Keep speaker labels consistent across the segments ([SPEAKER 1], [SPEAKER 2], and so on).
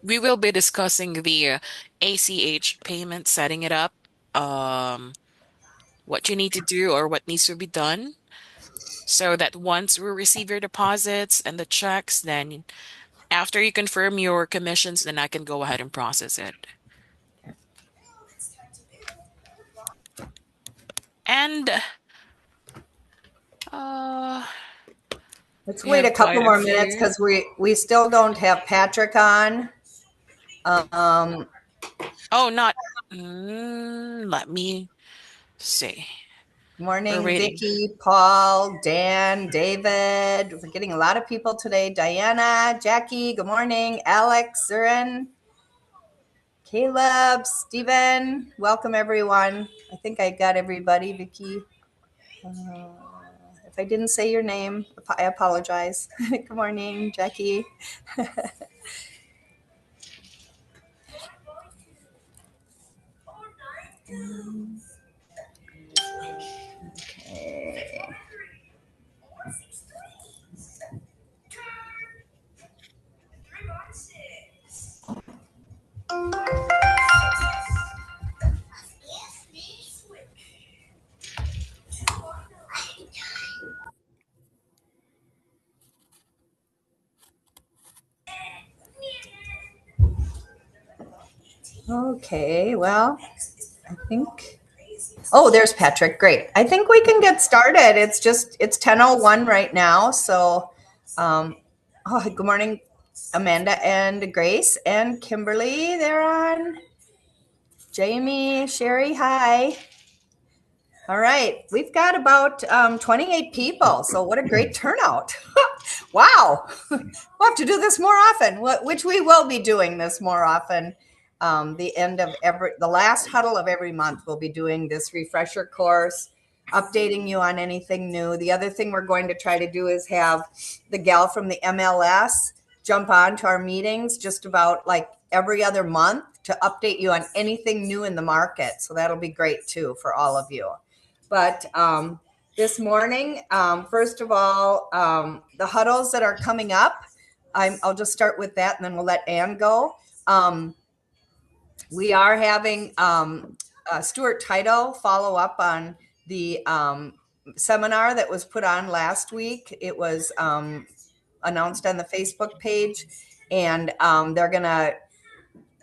[SPEAKER 1] We will be discussing the ACH payment, setting it up, um, what you need to do or what needs to be done, so that once we receive your deposits and the checks, then after you confirm your commissions, then I can go ahead and process it. And uh,
[SPEAKER 2] Let's
[SPEAKER 1] we
[SPEAKER 2] wait a
[SPEAKER 1] have
[SPEAKER 2] couple
[SPEAKER 1] quite a
[SPEAKER 2] more minutes
[SPEAKER 1] few.
[SPEAKER 2] because we still don't have Patrick on. Um,
[SPEAKER 1] Oh, not. Let me see. We're
[SPEAKER 2] Morning,
[SPEAKER 1] waiting.
[SPEAKER 2] Vicky, Paul, Dan, David. We're getting a lot of people today. Diana, Jackie, good morning. Alex, Zurin, Caleb, Stephen. Welcome, everyone. I think I got everybody, Vicky. If I didn't say your name, I apologize. Good morning, Jackie. Okay. Okay, well, I think. Oh, there's Patrick. Great. I think we can get started. It's 10:01 right now. So, good morning, Amanda and Grace and Kimberly. They're on. Jamie, Sherry, hi. All right, we've got about 28 people. So what a great turnout. Wow. We'll have to do this more often, which we will be doing this more often. The last huddle of every month, we'll be doing this refresher course, updating you on anything new. The other thing we're going to try to do is have the gal from the MLS jump on to our meetings just about like every other month to update you on anything new in the market. So that'll be great too for all of you. But this morning, first of all, the huddles that are coming up, I'll just start with that and then we'll let Ann go. We are having Stuart Title follow up on the seminar that was put on last week. It was announced on the Facebook page, and they're going to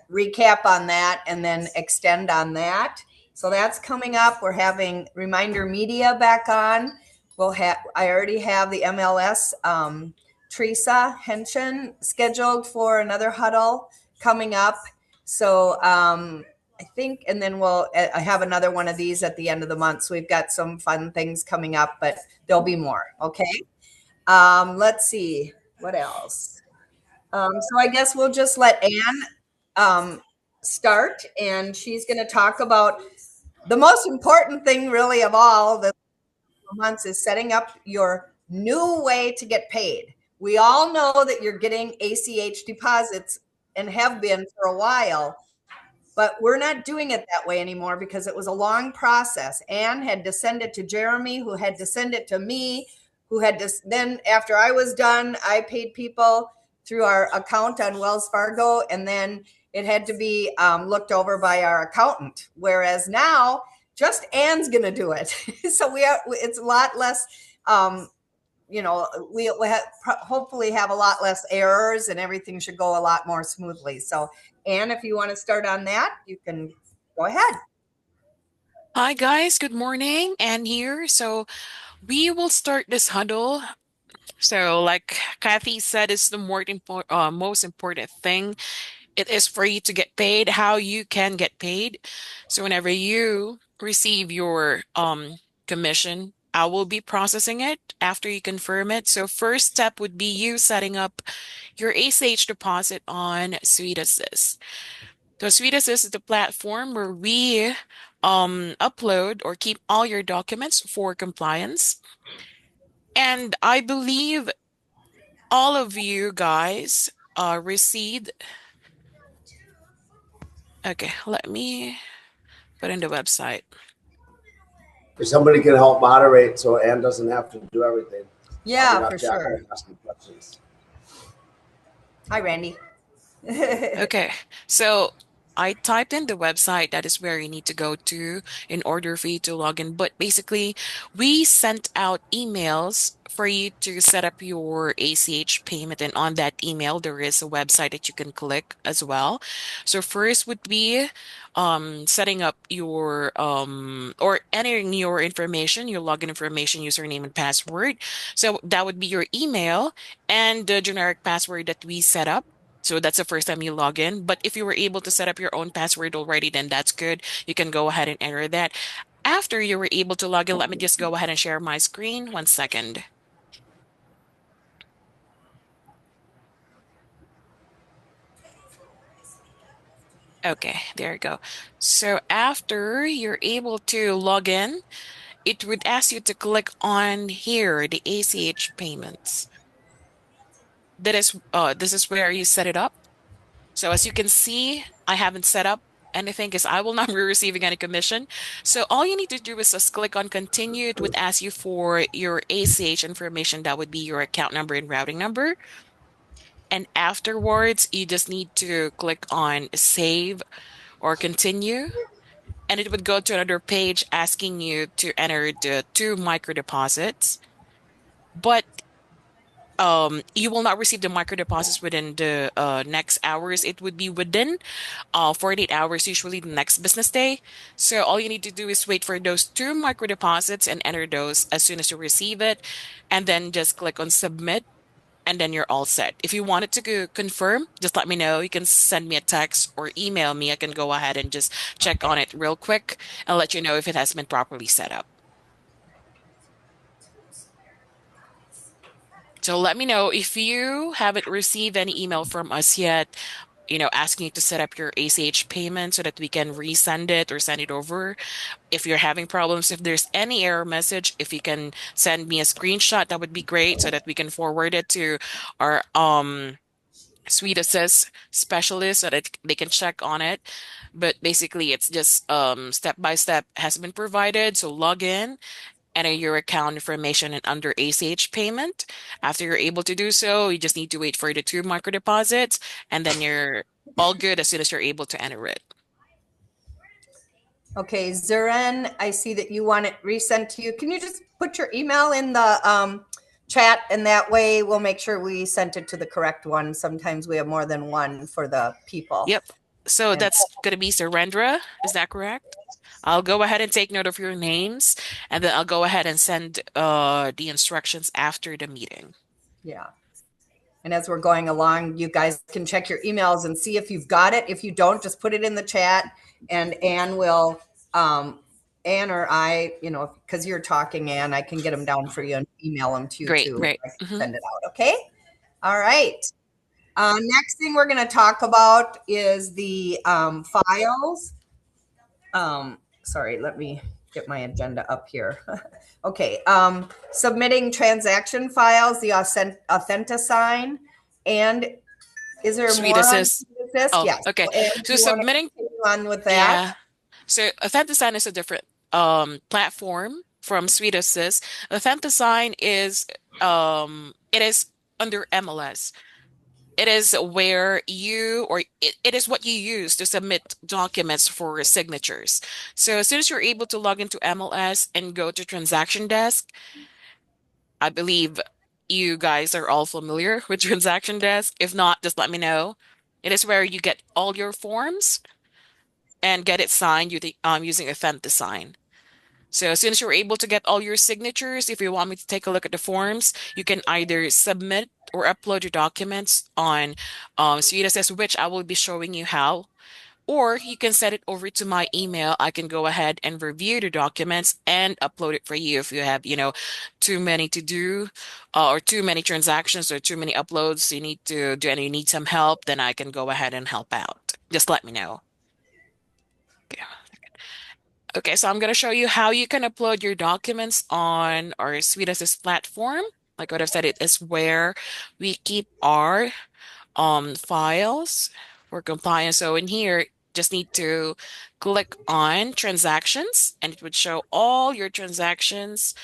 [SPEAKER 2] recap on that and then extend on that. So that's coming up. We're having Reminder Media back on. I already have the MLS Teresa Henshin scheduled for another huddle coming up. So I think, and then I have another one of these at the end of the month. So we've got some fun things coming up, but there'll be more. Okay. Let's see what else. So I guess we'll just let Ann start, and she's going to talk about the most important thing, really, of all the months is setting up your new way to get paid. We all know that you're getting ACH deposits and have been for a while, but we're not doing it that way anymore because it was a long process. Ann had to send it to Jeremy, who had to send it to me, who had to then, after I was done, I paid people through our account on Wells Fargo, and then it had to be looked over by our accountant. Whereas now, just Ann's going to do it. So it's a lot less. Hopefully have a lot less errors and everything should go a lot more smoothly. So, Ann, if you want to start on that, you can go ahead.
[SPEAKER 1] Hi guys, good morning. Anne here. So we will start this huddle. So like Kathy said, it's the most important thing. It is for you to get paid, how you can get paid. So whenever you receive your commission, I will be processing it after you confirm it. So first step would be you setting up your ACH deposit on Sweet Assist. So Sweet Assist is the platform where we upload or keep all your documents for compliance. And I believe all of you guys received. Okay, let me put in the website.
[SPEAKER 3] If somebody can help moderate so Ann doesn't have to do everything.
[SPEAKER 2] Yeah, for sure.
[SPEAKER 3] Asking questions.
[SPEAKER 2] Hi, Randy.
[SPEAKER 1] Okay, so I typed in the website. That is where you need to go to in order for you to log in. But basically, we sent out emails for you to set up your ACH payment. And on that email, there is a website that you can click as well. So first would be setting up your or entering your information, your login information, username and password. So that would be your email and the generic password that we set up. So that's the first time you log in. But if you were able to set up your own password already, then that's good. You can go ahead and enter that. After you were able to log in, let me just go ahead and share my screen. 1 second. Okay, there you go. So after you're able to log in, it would ask you to click on here, the ACH payments. This is where you set it up. So as you can see, I haven't set up anything because I will not be receiving any commission. So all you need to do is just click on continue. It would ask you for your ACH information. That would be your account number and routing number. And afterwards, you just need to click on save or continue. And it would go to another page asking you to enter the two micro deposits. But you will not receive the micro deposits within the next hours. It would be within 48 hours, usually the next business day. So all you need to do is wait for those two micro deposits and enter those as soon as you receive it, and then just click on submit, and then you're all set. If you wanted to confirm, just let me know. You can send me a text or email me. I can go ahead and just check on it real quick and let you know if it has been properly set up. So let me know if you haven't received any email from us yet, asking you to set up your ACH payment so that we can resend it or send it over. If you're having problems, if there's any error message, if you can send me a screenshot, that would be great so that we can forward it to our Sweet Assist specialist so that they can check on it. But basically, it's just step by step has been provided. So log in, enter your account information and under ACH payment. After you're able to do so, you just need to wait for the two micro deposits, and then you're all good as soon as you're able to enter it.
[SPEAKER 2] Okay, Zuren, I see that you want it resent to you. Can you just put your email in the chat, and that way we'll make sure we sent it to the correct one. Sometimes we have more than one for the people.
[SPEAKER 1] Yep. So
[SPEAKER 2] And
[SPEAKER 1] that's going to be Surendra. Is that correct? I'll go ahead and take note of your names, and then I'll go ahead and send the instructions after the meeting.
[SPEAKER 2] yeah. And as we're going along, you guys can check your emails and see if you've got it. If you don't, just put it in the chat, and Ann will, Ann or I, because you're talking, Ann, I can get them down for you and email them to you
[SPEAKER 1] Great,
[SPEAKER 2] too.
[SPEAKER 1] great.
[SPEAKER 2] I can send it out. Okay. All right. Next thing we're going to talk about is the files. Sorry, let me get my agenda up here. Okay. Submitting transaction files, the Authentisign, and is there
[SPEAKER 1] Sweet
[SPEAKER 2] more on
[SPEAKER 1] Assist.
[SPEAKER 2] this?
[SPEAKER 1] Oh,
[SPEAKER 2] Yes.
[SPEAKER 1] okay.
[SPEAKER 2] And do
[SPEAKER 1] So
[SPEAKER 2] you want to
[SPEAKER 1] submitting,
[SPEAKER 2] continue on with that?
[SPEAKER 1] yeah. So Authentisign is a different platform from Sweet Assist. Authentisign is it is under MLS. It is where it is what you use to submit documents for signatures. So as soon as you're able to log into MLS and go to Transaction Desk, I believe you guys are all familiar with Transaction Desk. If not, just let me know. It is where you get all your forms and get it signed using Authentisign. So as soon as you're able to get all your signatures, if you want me to take a look at the forms, you can either submit or upload your documents on SweetAssist, which I will be showing you how. Or you can send it over to my email. I can go ahead and review the documents and upload it for you if you have, too many to do, or too many transactions or too many uploads you need to do and you need some help, then I can go ahead and help out. Just let me know. Okay. Okay, so I'm going to show you how you can upload your documents on our Sweet Assist platform. Like what I've said, it is where we keep our files for compliance. So in here, just need to click on transactions and it would show all your transactions.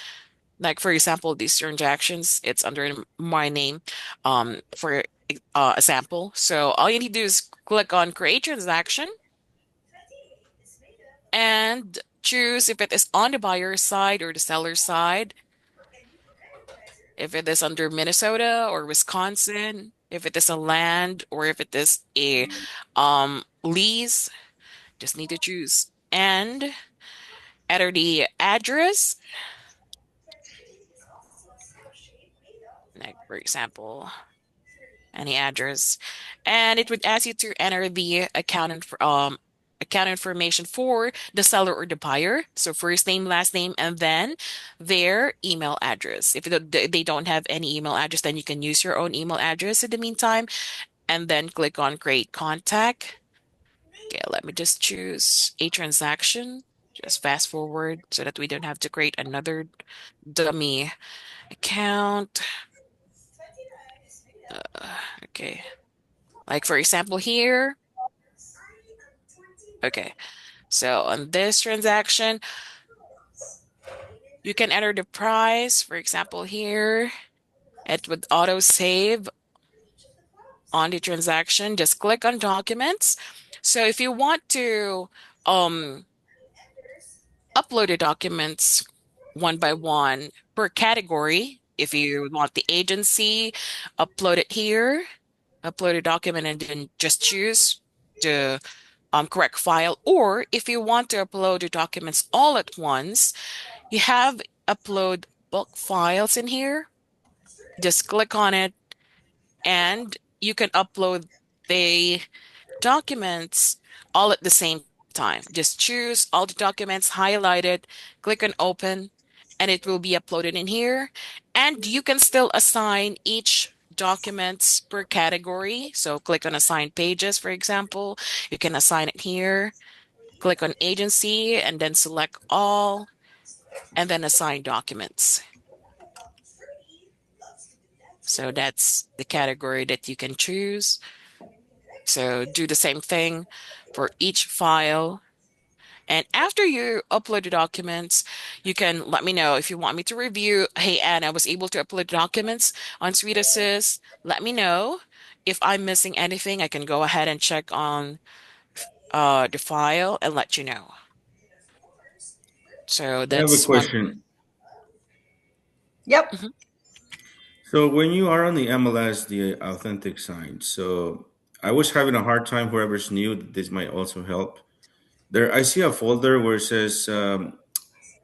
[SPEAKER 1] Like for example, these transactions, it's under my name. For a sample. So all you need to do is click on create transaction and choose if it is on the buyer side or the seller side, if it is under Minnesota or Wisconsin, if it is a land or if it is a lease, just need to choose and enter the address, like for example, any address, and it would ask you to enter the account information for the seller or the buyer. So first name, last name, and then their email address. If they don't have any email address, then you can use your own email address in the meantime, and then click on create contact. Okay, let me just choose a transaction. Just fast forward so that we don't have to create another dummy account. Okay. Like for example here. Okay. So on this transaction, you can enter the price. For example, here, it would auto save on the transaction. Just click on documents. So if you want to um upload the documents one by one per category, if you want the agency, upload it here, upload a document and then just choose the correct file. Or if you want to upload the documents all at once, you have upload bulk files in here. Just click on it and you can upload the documents all at the same time. Just choose all the documents, highlight it, click on open, and it will be uploaded in here. And you can still assign each documents per category. So click on assign pages, for example. You can assign it here. Click on agency and then select all and then assign documents. So that's the category that you can choose. So do the same thing for each file. And after you upload the documents, you can let me know if you want me to review. Hey, Anne, I was able to upload documents on Sweet Assist. Let me know. If I'm missing anything, I can go ahead and check on the file and let you know. So
[SPEAKER 4] I have a
[SPEAKER 1] that's one.
[SPEAKER 4] question.
[SPEAKER 2] Yep.
[SPEAKER 1] Mhm.
[SPEAKER 4] So when you are on the MLS, the authentic sign, so I was having a hard time. Whoever's new, this might also help. There, I see a folder where it says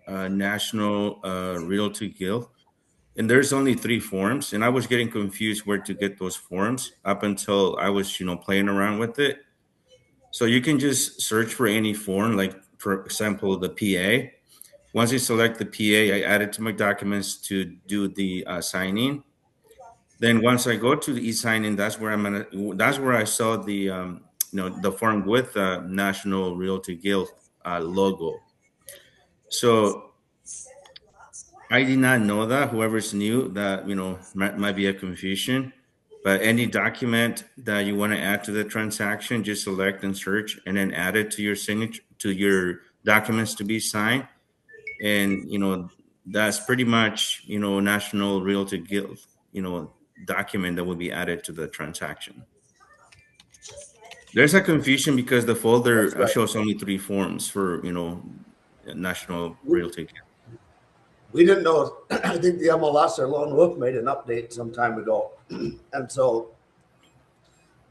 [SPEAKER 4] National Realty Guild, and there's only three forms, and I was getting confused where to get those forms up until I was, playing around with it. So you can just search for any form, like for example, the PA. Once you select the PA, I add it to my documents to do the signing. Then once I go to the e-signing, that's where I'm gonna. That's where I saw the the form with the National Realty Guild logo. So I did not know that. Whoever's new, that might be a confusion. But any document that you want to add to the transaction, just select and search, and then add it to your signature to your documents to be signed. And that's pretty much National Realty Guild document that will be added to the transaction. There's a confusion because the
[SPEAKER 3] That's
[SPEAKER 4] folder
[SPEAKER 3] right.
[SPEAKER 4] shows only three forms for National
[SPEAKER 3] We,
[SPEAKER 4] Realty Guild.
[SPEAKER 3] we didn't know. I think the MLS or Lone Wolf made an update some time ago, and so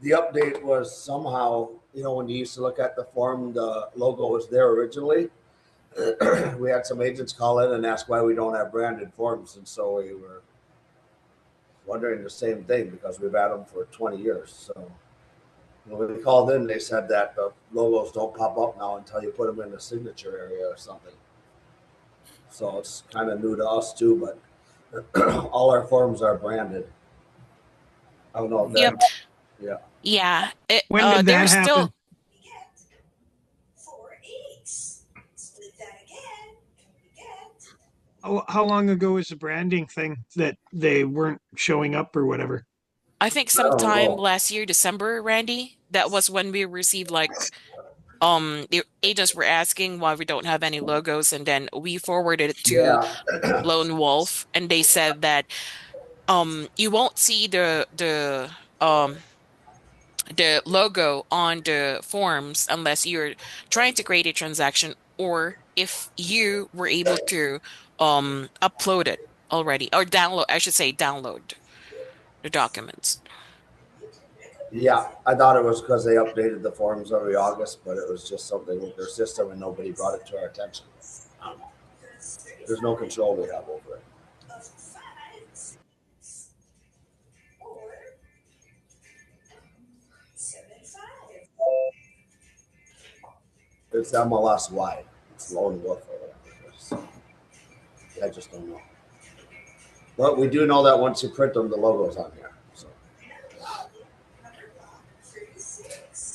[SPEAKER 3] the update was somehow, when you used to look at the form, the logo was there originally. We had some agents call in and ask why we don't have branded forms, and so we were wondering the same thing because we've had them for 20 years. So when we called in, they said that the logos don't pop up now until you put them in the signature area or something. So it's kind of new to us too, but all our forms are branded. I don't know if
[SPEAKER 1] Yep.
[SPEAKER 3] that, yeah.
[SPEAKER 1] Yeah.
[SPEAKER 5] When did that
[SPEAKER 1] There's
[SPEAKER 5] happen?
[SPEAKER 1] still
[SPEAKER 5] How long ago was the branding thing that they weren't showing up or whatever?
[SPEAKER 1] I think
[SPEAKER 3] I don't
[SPEAKER 1] sometime
[SPEAKER 3] know.
[SPEAKER 1] last year, December, Randy, that was when we received like the agents were asking why we don't have any logos, and then we forwarded it to
[SPEAKER 3] Yeah.
[SPEAKER 1] Lone Wolf, and they said that you won't see the the logo on the forms unless you're trying to create a transaction or if you were able to upload it already or download, I should say download the documents.
[SPEAKER 3] Yeah, I thought it was because they updated the forms every August, but it was just something with their system and nobody brought it to our attention. Um, there's no control we have over it. It's MLS wide. It's Lone Wolf or whatever. So, I just don't know. But we do know that once you print them, the logo's on here. So.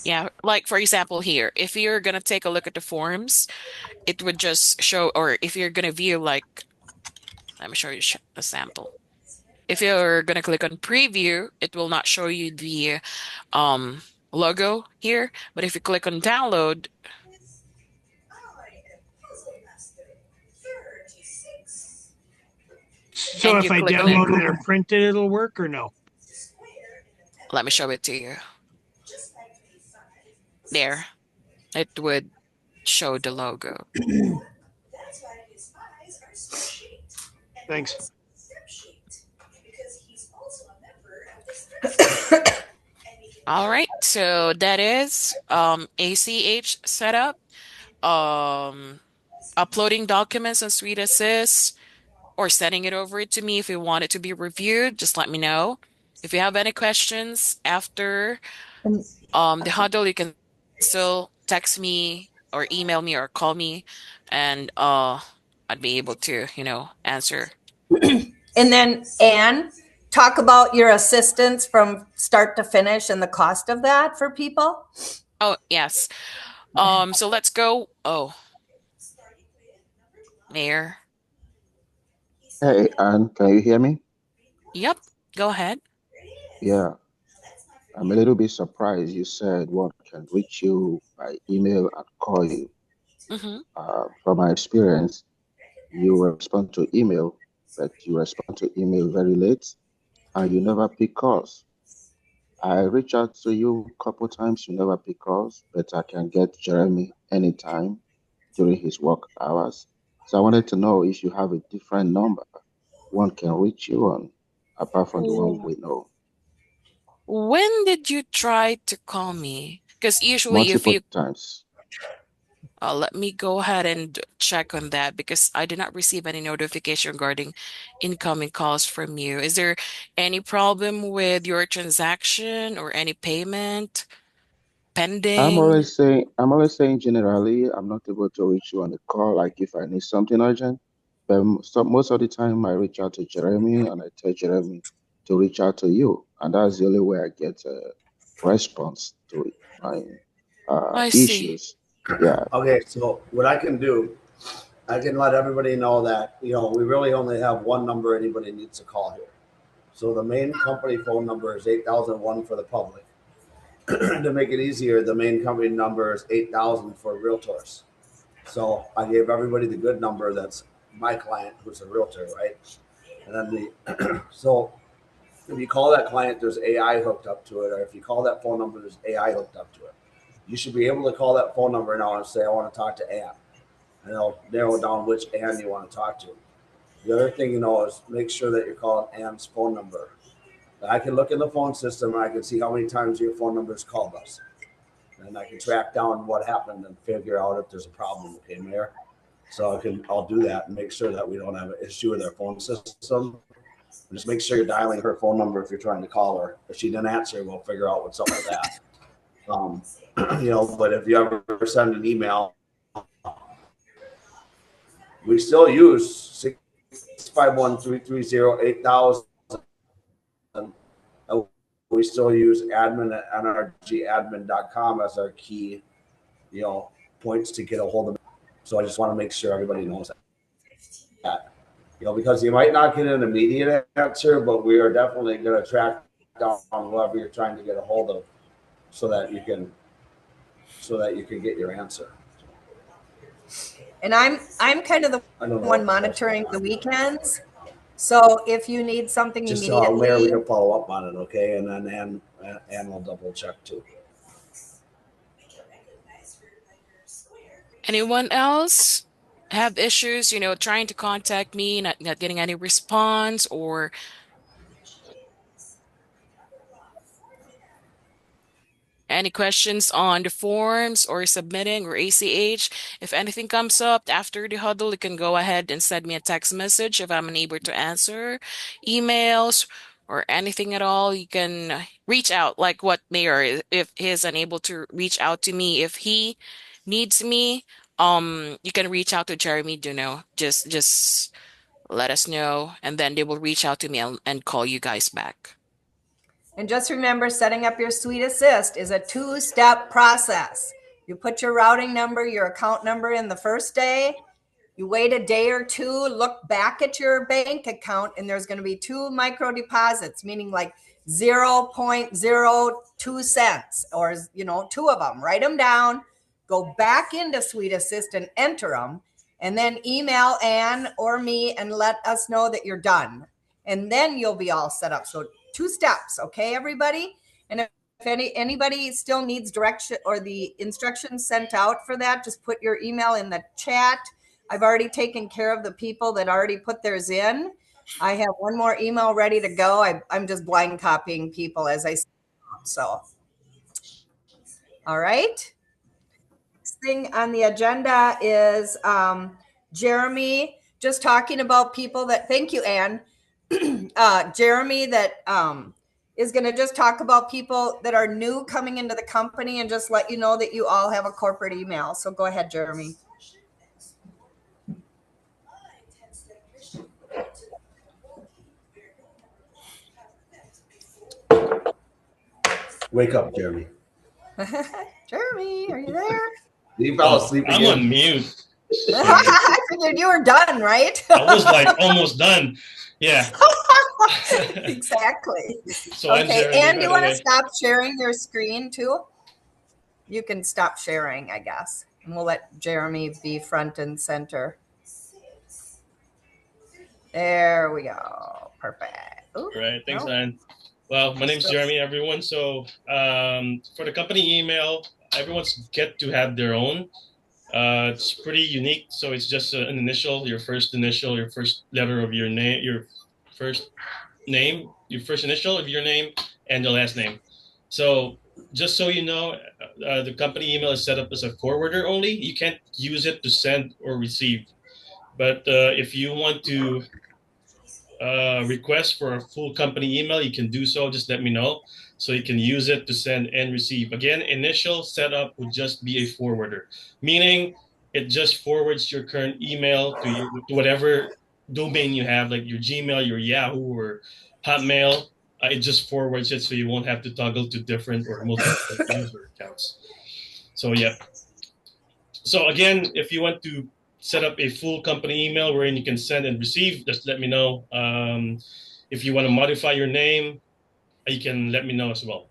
[SPEAKER 1] Yeah, like for example here, if you're gonna take a look at the forms, it would just show, or if you're gonna view like, let me show you a sample. If you're gonna click on preview, it will not show you the um logo here, but if you click on download
[SPEAKER 5] So
[SPEAKER 1] and
[SPEAKER 5] if
[SPEAKER 1] you
[SPEAKER 5] I
[SPEAKER 1] click on it,
[SPEAKER 5] download it or print it, it'll work or no?
[SPEAKER 1] let me show it to you. There, it would show the logo.
[SPEAKER 5] Thanks.
[SPEAKER 1] All right, so that is ACH setup, uploading documents on Suite Assist, or sending it over to me if you want it to be reviewed. Just let me know. If you have any questions after
[SPEAKER 2] And
[SPEAKER 1] the huddle, you can still text me or email me or call me, and I'd be able to, answer.
[SPEAKER 2] and then Anne, talk about your assistance from start to finish and the cost of that for people.
[SPEAKER 1] Oh, yes. So let's go. Oh, Mayor.
[SPEAKER 6] Hey, Anne, can you hear me?
[SPEAKER 1] Yep, go ahead.
[SPEAKER 6] Yeah, I'm a little bit surprised. You said one can reach you by email and call you.
[SPEAKER 1] Mm-hmm.
[SPEAKER 6] From my experience, you respond to email, but you respond to email very late and you never pick calls. I reach out to you a couple times, you never pick calls, but I can get Jeremy anytime during his work hours. So I wanted to know if you have a different number one can reach you on, apart from the one we know.
[SPEAKER 1] When did you try to call me? Because usually if
[SPEAKER 6] Multiple
[SPEAKER 1] you,
[SPEAKER 6] times.
[SPEAKER 1] let me go ahead and check on that because I did not receive any notification regarding incoming calls from you. Is there any problem with your transaction or any payment pending?
[SPEAKER 6] I'm always saying generally, I'm not able to reach you on the call, like if I need something urgent. But most of the time, I reach out to Jeremy and I tell Jeremy to reach out to you. And that's the only way I get a response to my
[SPEAKER 1] I see.
[SPEAKER 6] issues. Yeah.
[SPEAKER 3] Okay, so what I can do, I can let everybody know that, we really only have one number anybody needs to call here. So the main company phone number is 8001 for the public. To make it easier, the main company number is 8000 for realtors. So I gave everybody the good number that's my client who's a realtor, right? And then so if you call that client, there's AI hooked up to it, or if you call that phone number, there's AI hooked up to it. You should be able to call that phone number now and say, I want to talk to Ann. And it'll narrow down which Ann you want to talk to. The other thing, is make sure that you're calling Ann's phone number. I can look in the phone system and I can see how many times your phone number has called us. And I can track down what happened and figure out if there's a problem, okay, Mayor? So I'll do that and make sure that we don't have an issue with our phone system. Just make sure you're dialing her phone number if you're trying to call her. If she didn't answer, we'll figure out what's up with that. But if you ever send an email, we still use 651-330-8000. We still use admin at nrgadmin.com as our key, points to get a hold of me. So I just want to make sure everybody knows that. Because you might not get an immediate answer, but we are definitely going to track down whoever you're trying to get a hold of so that you can get your answer.
[SPEAKER 2] And I'm kind of the one monitoring the weekends. So if you need something
[SPEAKER 3] just
[SPEAKER 2] immediately,
[SPEAKER 3] Mayor, we can follow up on it, okay? And then and we'll double check too.
[SPEAKER 1] Anyone else have issues, trying to contact me, not getting any response, or any questions on the forms or submitting or ACH? If anything comes up after the huddle, you can go ahead and send me a text message if I'm unable to answer emails or anything at all. You can reach out like what Mayor, if he is unable to reach out to me, if he needs me, you can reach out to Jeremy Duno. Just let us know, and then they will reach out to me and call you guys back.
[SPEAKER 2] And just remember, setting up your Suite Assist is a 2-step process. You put your routing number, your account number in the first day. You wait a day or two, look back at your bank account, and there's going to be 2 micro deposits, meaning like 0.02 cents, or 2 of them. Write them down, go back into Suite Assist and enter them, and then email Ann or me and let us know that you're done. And then you'll be all set up. So 2 steps, okay, everybody? And if anybody still needs direction or the instructions sent out for that, just put your email in the chat. I've already taken care of the people that already put theirs in. I have one more email ready to go. I'm just blind copying people as I say. So, all right. Next thing on the agenda is Jeremy just talking about people that, thank you, Ann. Jeremy that is going to just talk about people that are new coming into the company and just let you know that you all have a corporate email. So go ahead, Jeremy.
[SPEAKER 3] Wake up, Jeremy.
[SPEAKER 2] Jeremy, are you there?
[SPEAKER 3] He fell asleep
[SPEAKER 7] I'm
[SPEAKER 3] again.
[SPEAKER 7] on mute.
[SPEAKER 2] I figured you were done, right?
[SPEAKER 7] I was like almost done. Yeah.
[SPEAKER 2] Exactly.
[SPEAKER 7] So I'm
[SPEAKER 2] Okay,
[SPEAKER 7] Jeremy,
[SPEAKER 2] and
[SPEAKER 7] by
[SPEAKER 2] you
[SPEAKER 7] the
[SPEAKER 2] want to
[SPEAKER 7] way.
[SPEAKER 2] stop sharing your screen too? You can stop sharing, I guess. And we'll let Jeremy be front and center. There we go. Perfect. Ooh,
[SPEAKER 7] All right. Thanks,
[SPEAKER 2] no.
[SPEAKER 7] Ann. Well, my name's Jeremy, everyone. So for the company email, everyone's get to have their own. It's pretty unique. So it's just an initial, your first initial, your first letter of your name, your first initial of your name, and your last name. So just so you know, the company email is set up as a forwarder only. You can't use it to send or receive. But if you want to request for a full company email, you can do so. Just let me know so you can use it to send and receive. Again, initial setup would just be a forwarder, meaning it just forwards your current email to whatever domain you have, like your Gmail, your Yahoo, or Hotmail. It just forwards it so you won't have to toggle to different or multiple user accounts. So yeah. So again, if you want to set up a full company email wherein you can send and receive, just let me know. If you want to modify your name, you can let me know as well.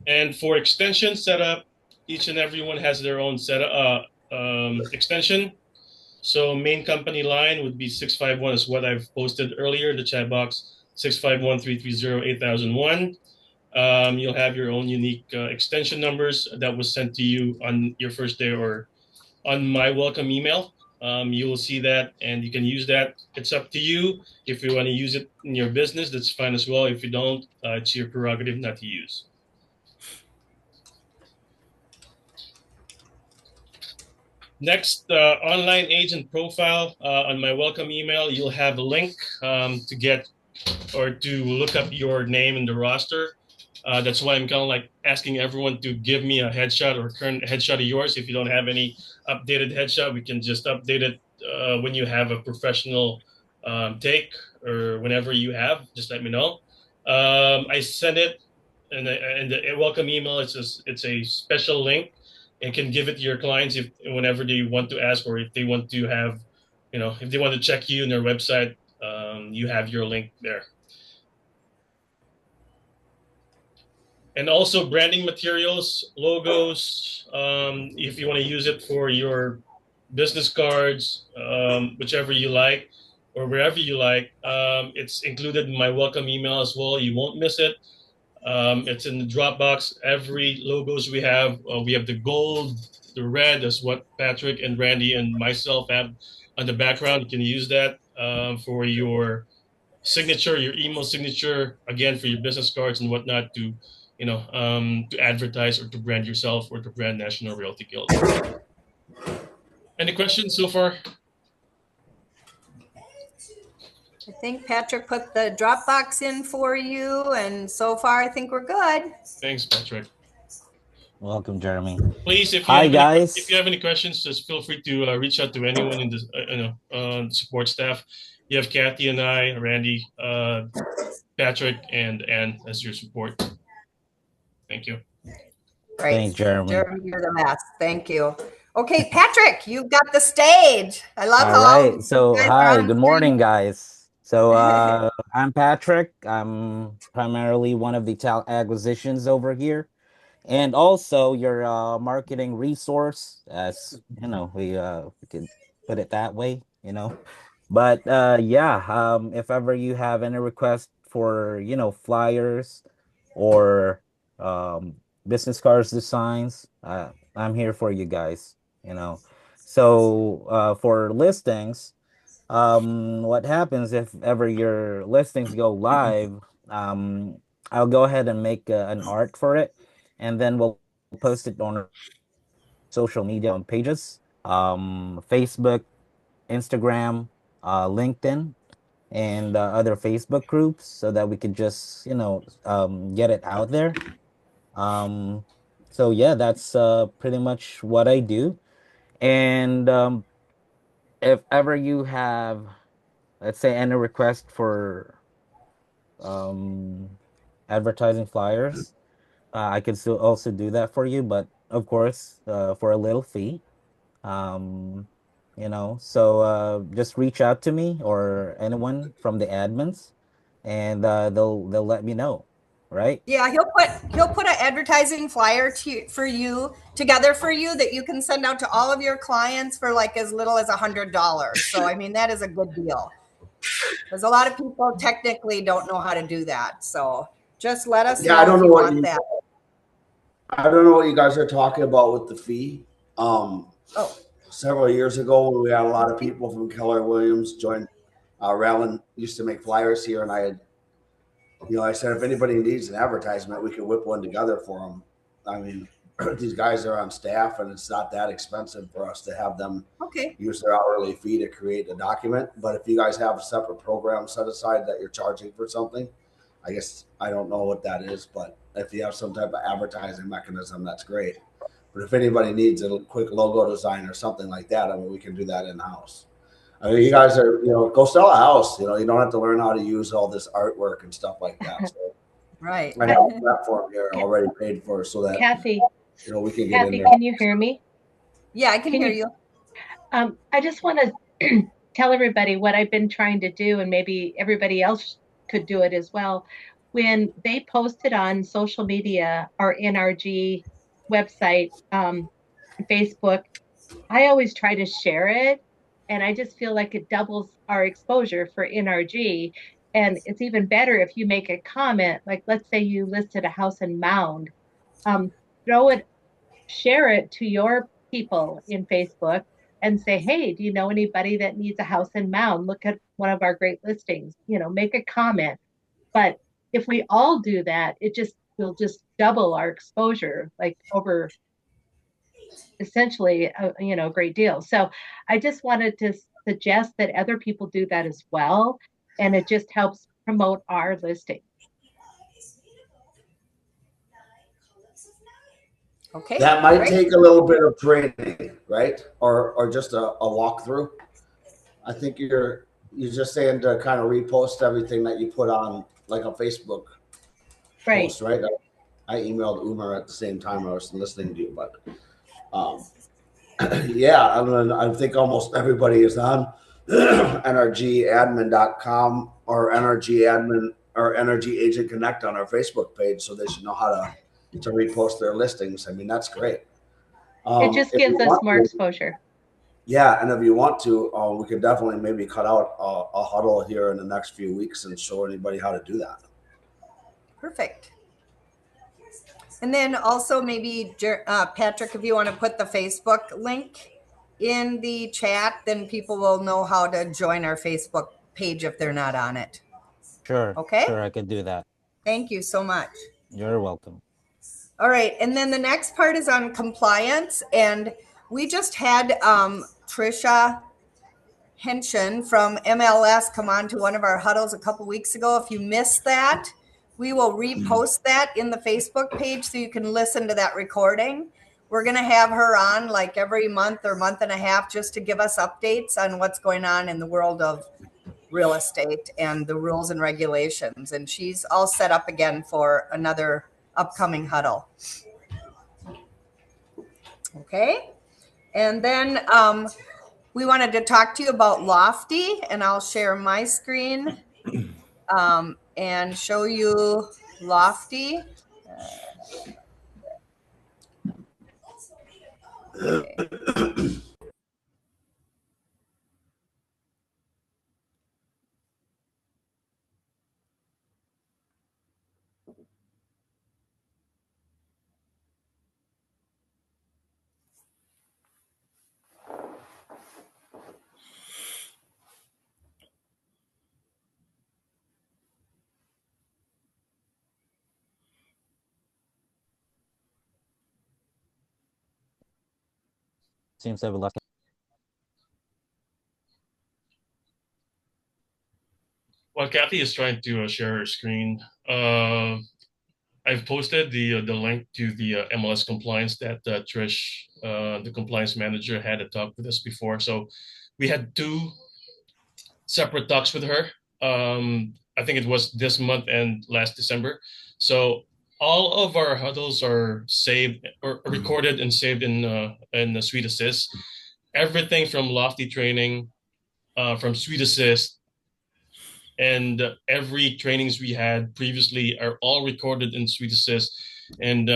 [SPEAKER 7] And for extension setup, each and everyone has their own setup extension. So main company line would be 651 is what I've posted earlier in the chat box, 651-330-8001. You'll have your own unique extension numbers that was sent to you on your first day or on my welcome email. You will see that and you can use that. It's up to you. If you want to use it in your business, that's fine as well. If you don't, it's your prerogative not to use. Next, online agent profile. On my welcome email, you'll have a link to get or to look up your name in the roster. That's why I'm kind of like asking everyone to give me a headshot or current headshot of yours. If you don't have any updated headshot, we can just update it when you have a professional take or whenever you have. Just let me know. I send it, and the welcome email. It's a special link. And can give it to your clients if whenever they want to ask or if they want to have, if they want to check you in their website, you have your link there. And also branding materials, logos, if you want to use it for your business cards, whichever you like, or wherever you like. It's included in my welcome email as well. You won't miss it. It's in the Dropbox. Every logos we have the gold, the red, is what Patrick and Randy and myself have on the background. You can use that for your signature, your email signature, again for your business cards and whatnot to, to advertise or to brand yourself or to brand National Realty Guild. Any questions so far?
[SPEAKER 2] I think Patrick put the Dropbox in for you, and so far I think we're good.
[SPEAKER 7] Thanks, Patrick.
[SPEAKER 8] Welcome, Jeremy.
[SPEAKER 7] Please, if
[SPEAKER 8] Hi,
[SPEAKER 7] you
[SPEAKER 8] guys.
[SPEAKER 7] have any questions, just feel free to reach out to anyone in the support staff. You have Kathy and I, Randy, Patrick, and Ann as your support. Thank you.
[SPEAKER 2] Great.
[SPEAKER 8] Thanks, Jeremy.
[SPEAKER 2] Jeremy, you're the best. Thank you. Okay, Patrick, you've got the stage. I love
[SPEAKER 8] All
[SPEAKER 2] how
[SPEAKER 8] right. So,
[SPEAKER 2] you guys are
[SPEAKER 8] hi,
[SPEAKER 2] on
[SPEAKER 8] good morning,
[SPEAKER 2] screen.
[SPEAKER 8] guys. So, I'm Patrick. I'm primarily one of the talent acquisitions over here, and also your marketing resource, as we could put it that way, But yeah, if ever you have any request for flyers or business cards designs, I'm here for you guys. So for listings, what happens if ever your listings go live? Um, I'll go ahead and make an art for it, and then we'll post it on our social media pages, Facebook, Instagram, LinkedIn, and other Facebook groups, so that we could just get it out there. So yeah, that's pretty much what I do. And if ever you have, let's say, any request for um, advertising flyers, I could still also do that for you, but of course, for a little fee. Um, so just reach out to me or anyone from the admins, and they'll let me know, right?
[SPEAKER 2] Yeah, he'll put an advertising flyer for you together for you that you can send out to all of your clients for like as little as $100. So I mean that is a good deal, because a lot of people technically don't know how to do that. So just let us know
[SPEAKER 3] I don't
[SPEAKER 2] if
[SPEAKER 3] know
[SPEAKER 2] you
[SPEAKER 3] what
[SPEAKER 2] want that.
[SPEAKER 3] I don't know what you guys are talking about with the fee. Several years ago, when we had a lot of people from Keller Williams join, Rallin used to make flyers here, and I said if anybody needs an advertisement, we could whip one together for them. I mean, these guys are on staff, and it's not that expensive for us to have them use their hourly fee to create a document. But if you guys have a separate program set aside that you're charging for something, I guess I don't know what that is, but if you have some type of advertising mechanism, that's great. But if anybody needs a quick logo design or something like that, I mean, we can do that in house. I mean, you guys are, go sell a house. You don't have to learn how to use all this artwork and stuff like that. So
[SPEAKER 2] right.
[SPEAKER 3] I have a platform here already paid for, so that
[SPEAKER 9] Kathy,
[SPEAKER 3] we can get in there.
[SPEAKER 9] can you hear me?
[SPEAKER 2] Yeah, I can hear you.
[SPEAKER 9] I just want to tell everybody what I've been trying to do, and maybe everybody else could do it as well. When they post it on social media or NRG website, Facebook, I always try to share it. And I just feel like it doubles our exposure for NRG. And it's even better if you make a comment, like let's say you listed a house in Mound, share it to your people in Facebook and say, hey, do you know anybody that needs a house in Mound? Look at one of our great listings, make a comment. But if we all do that, will just double our exposure, like over essentially a great deal. So I just wanted to suggest that other people do that as well, and it just helps promote our listing.
[SPEAKER 2] Okay.
[SPEAKER 3] That might take a little bit of training, right? Or just a walkthrough. I think you're just saying to kind of repost everything that you put on like a Facebook post, right? I emailed Umar at the same time I was listening to you, but yeah, I think almost everybody is on nrgadmin.com or nrgadmin or NRG Agent Connect on our Facebook page, so they should know how to repost their listings. I mean, that's great.
[SPEAKER 9] It just gives us more exposure.
[SPEAKER 3] Yeah, and if you want to, we could definitely maybe cut out a huddle here in the next few weeks and show anybody how to do that.
[SPEAKER 2] Perfect. And then also maybe, Patrick, if you want to put the Facebook link in the chat, then people will know how to join our Facebook page if they're not on it.
[SPEAKER 8] Sure.
[SPEAKER 2] Okay.
[SPEAKER 8] Sure, I could do that.
[SPEAKER 2] Thank you so much.
[SPEAKER 8] You're welcome.
[SPEAKER 2] All right. And then the next part is on compliance. And we just had Trisha Henshin from MLS come on to one of our huddles a couple weeks ago. If you missed that, we will repost that in the Facebook page so you can listen to that recording. We're going to have her on like every month or month and a half just to give us updates on what's going on in the world of real estate and the rules and regulations. And she's all set up again for another upcoming huddle. Okay. And then we wanted to talk to you about Lofty, and I'll share my screen and show you Lofty. Okay.
[SPEAKER 8] Seems to have lost.
[SPEAKER 7] While Kathy is trying to share her screen, I've posted the link to the MLS compliance that Trish, the compliance manager, had a talk with us before. So we had 2 separate talks with her. I think it was this month and last December. So all of our huddles are saved or recorded and saved in the SuiteAssist. Everything from Lofty training, from SuiteAssist, and every trainings we had previously are all recorded in SuiteAssist. And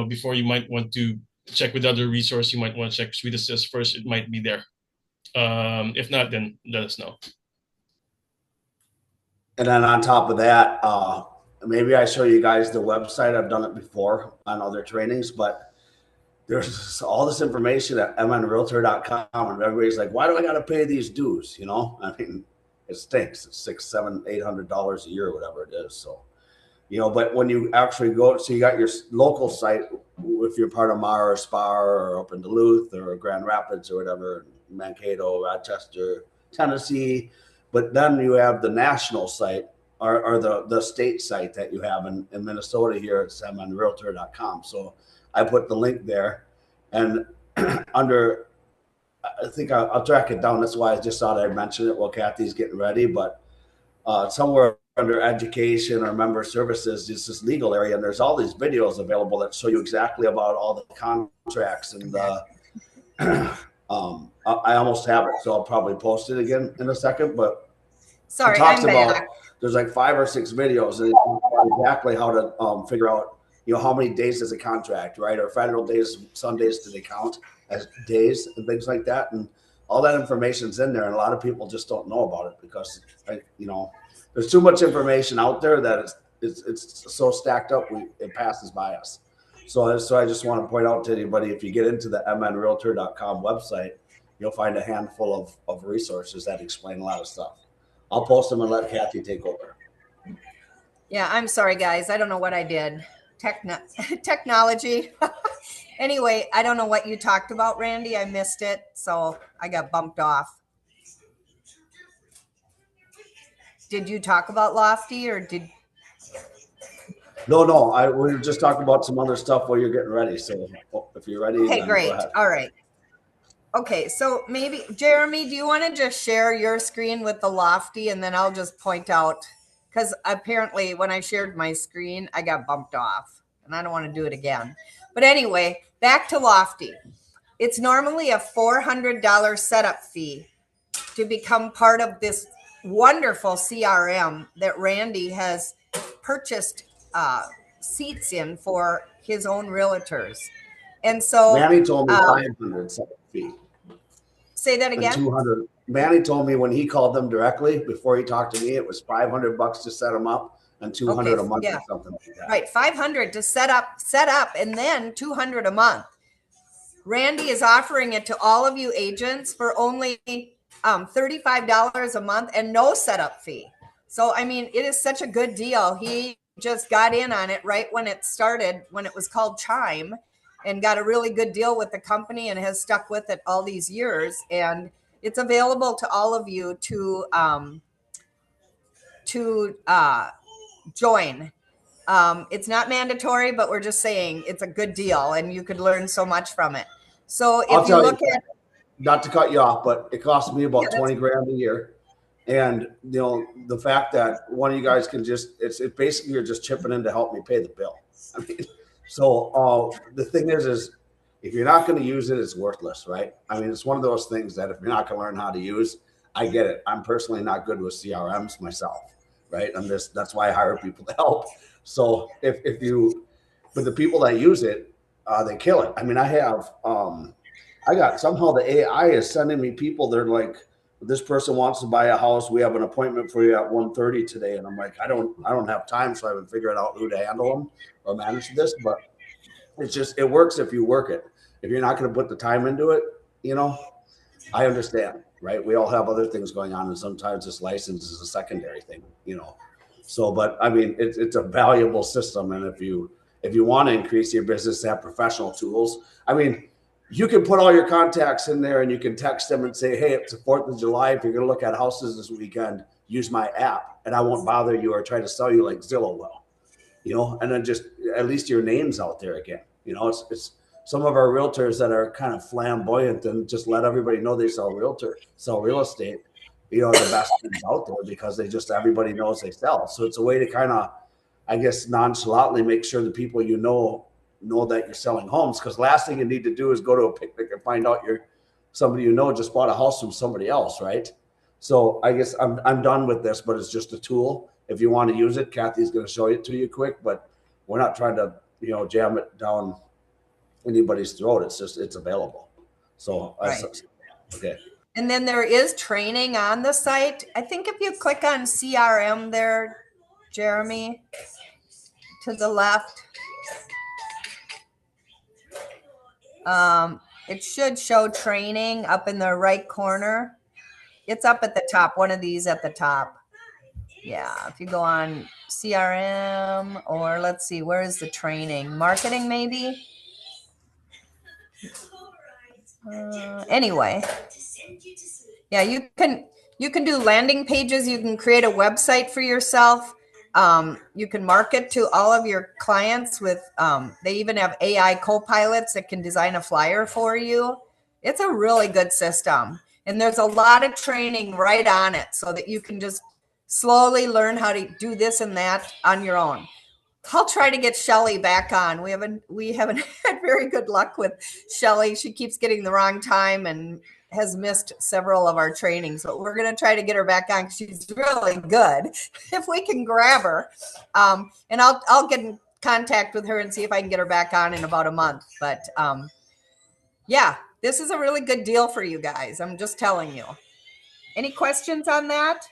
[SPEAKER 7] before you might want to check with other resource, you might want to check SuiteAssist first. It might be there. If not, then let us know.
[SPEAKER 3] And then on top of that, maybe I show you guys the website. I've done it before on other trainings, but there's all this information at mnrealtor.com, and everybody's like, why do I got to pay these dues? I mean, it stinks. It's $600, $700, $800 a year, or whatever it is. So, but when you actually go, so you got your local site, if you're part of MAR or SPAR or up in Duluth or Grand Rapids or whatever, Mankato, Rochester, Tennessee. But then you have the national site or the state site that you have in Minnesota here at mnrealtor.com. So I put the link there, and under, I think I'll track it down. That's why I just thought I'd mention it while Kathy's getting ready. But somewhere under education or member services is this legal area, and there's all these videos available that show you exactly about all the contracts and the I almost have it, so I'll probably post it again in a second. But
[SPEAKER 2] sorry,
[SPEAKER 3] it talks
[SPEAKER 2] I'm
[SPEAKER 3] about
[SPEAKER 2] back.
[SPEAKER 3] There's like 5 or 6 videos, and it talks about exactly how to figure out how many days is a contract, right? Or federal days, Sundays, do they count as days and things like that? And all that information's in there, and a lot of people just don't know about it because there's too much information out there that it's so stacked up it passes by us. So I just want to point out to anybody, if you get into the mnrealtor.com website, you'll find a handful of resources that explain a lot of stuff. I'll post them and let Kathy take over.
[SPEAKER 2] Yeah, I'm sorry, guys. I don't know what I did. Technology. Anyway, I don't know what you talked about, Randy. I missed it, so I got bumped off. Did you talk about Lofty, or did?
[SPEAKER 3] No. We were just talking about some other stuff while you're getting ready. So if you're ready,
[SPEAKER 2] Okay,
[SPEAKER 3] then
[SPEAKER 2] great.
[SPEAKER 3] go ahead.
[SPEAKER 2] All right. Okay, so maybe Jeremy, do you want to just share your screen with the Lofty, and then I'll just point out, because apparently when I shared my screen, I got bumped off, and I don't want to do it again. But anyway, back to Lofty. It's normally a $400 setup fee to become part of this wonderful CRM that Randy has purchased seats in for his own realtors. And so
[SPEAKER 3] Randy told me 500 setup fee.
[SPEAKER 2] Say that
[SPEAKER 3] And
[SPEAKER 2] again.
[SPEAKER 3] 200. Manny told me when he called them directly before he talked to me, it was $500 to set them up and 200 a month
[SPEAKER 2] yeah.
[SPEAKER 3] or something like that.
[SPEAKER 2] Right, 500 to set up, and then 200 a month. Randy is offering it to all of you agents for only $35 a month and no setup fee. So, I mean, it is such a good deal. He just got in on it right when it started, when it was called Chime, and got a really good deal with the company and has stuck with it all these years. And it's available to all of you to join. It's not mandatory, but we're just saying it's a good deal and you could learn so much from it. So
[SPEAKER 3] I'll
[SPEAKER 2] if you
[SPEAKER 3] tell
[SPEAKER 2] look
[SPEAKER 3] you,
[SPEAKER 2] at,
[SPEAKER 3] not to cut you off, but it costs me about
[SPEAKER 2] Yeah, that's-
[SPEAKER 3] 20 grand a year. And you know, the fact that one of you guys can just, it's basically you're just chipping in to help me pay the bill. I mean, so the thing is if you're not going to use it, it's worthless, right? I mean, it's one of those things that if you're not going to learn how to use, I get it. I'm personally not good with CRMs myself, right? That's why I hire people to help. So if you, but the people that use it, they kill it. I mean, I got somehow the AI is sending me people. They're like, this person wants to buy a house. We have an appointment for you at 1:30 today. And I'm like, I don't have time. So I haven't figured out who to handle them or manage this, but it's just, it works if you work it. If you're not going to put the time into it, you know, I understand, right? We all have other things going on. And sometimes this license is a secondary thing, you know? So, but I mean, it's a valuable system. And if you want to increase your business, have professional tools, I mean, you can put all your contacts in there and you can text them and say, hey, it's the 4th of July. If you're going to look at houses this weekend, use my app and I won't bother you or try to sell you like Zillow will, you know, and then just at least your name's out there again. You know, it's some of our realtors that are kind of flamboyant and just let everybody know they sell real estate, you know, the best things out there because everybody knows they sell. So it's a way to kind of, I guess, nonchalantly make sure the people you know that you're selling homes. Because last thing you need to do is go to a picnic and find out somebody you know just bought a house from somebody else, right? So I guess I'm done with this, but it's just a tool. If you want to use it, Kathy's going to show it to you quick, but we're not trying to, you know, jam it down anybody's throat. It's just, it's available. So
[SPEAKER 2] Right.
[SPEAKER 3] Okay.
[SPEAKER 2] And then there is training on the site. I think if you click on CRM there, Jeremy, to the left, it should show training up in the right corner. It's up at the top, one of these at the top. Yeah, if you go on CRM, or let's see, where is the training? Marketing, maybe? Anyway, yeah, you can do landing pages. You can create a website for yourself. You can market to all of your clients with, they even have AI co-pilots that can design a flyer for you. It's a really good system. And there's a lot of training right on it so that you can just slowly learn how to do this and that on your own. I'll try to get Shelly back on. We haven't had very good luck with Shelly. She keeps getting the wrong time and has missed several of our trainings, but we're going to try to get her back on because she's really good if we can grab her. And I'll get in contact with her and see if I can get her back on in about a month. But yeah, this is a really good deal for you guys. I'm just telling you. Any questions on that?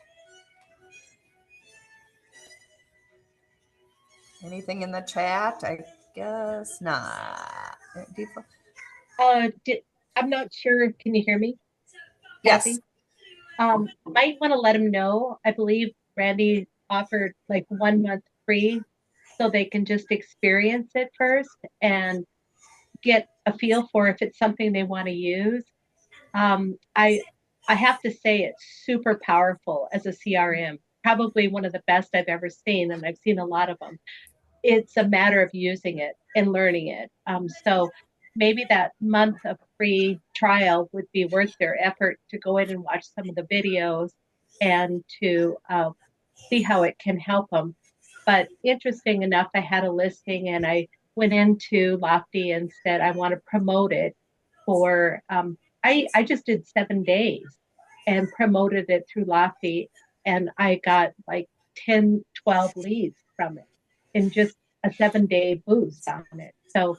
[SPEAKER 2] Anything in the chat? I guess not.
[SPEAKER 9] I'm not sure. Can you hear me?
[SPEAKER 2] Yes.
[SPEAKER 9] Kathy? Might want to let them know. I believe Randy offered like 1 month free so they can just experience it first and get a feel for if it's something they want to use. I have to say it's super powerful as a CRM, probably one of the best I've ever seen, and I've seen a lot of them. It's a matter of using it and learning it. So maybe that month of free trial would be worth their effort to go in and watch some of the videos and to see how it can help them. But interesting enough, I had a listing and I went into Lofty and said, I want to promote it for, I just did 7 days and promoted it through Lofty. And I got like 10, 12 leads from it in just a 7-day boost on it. So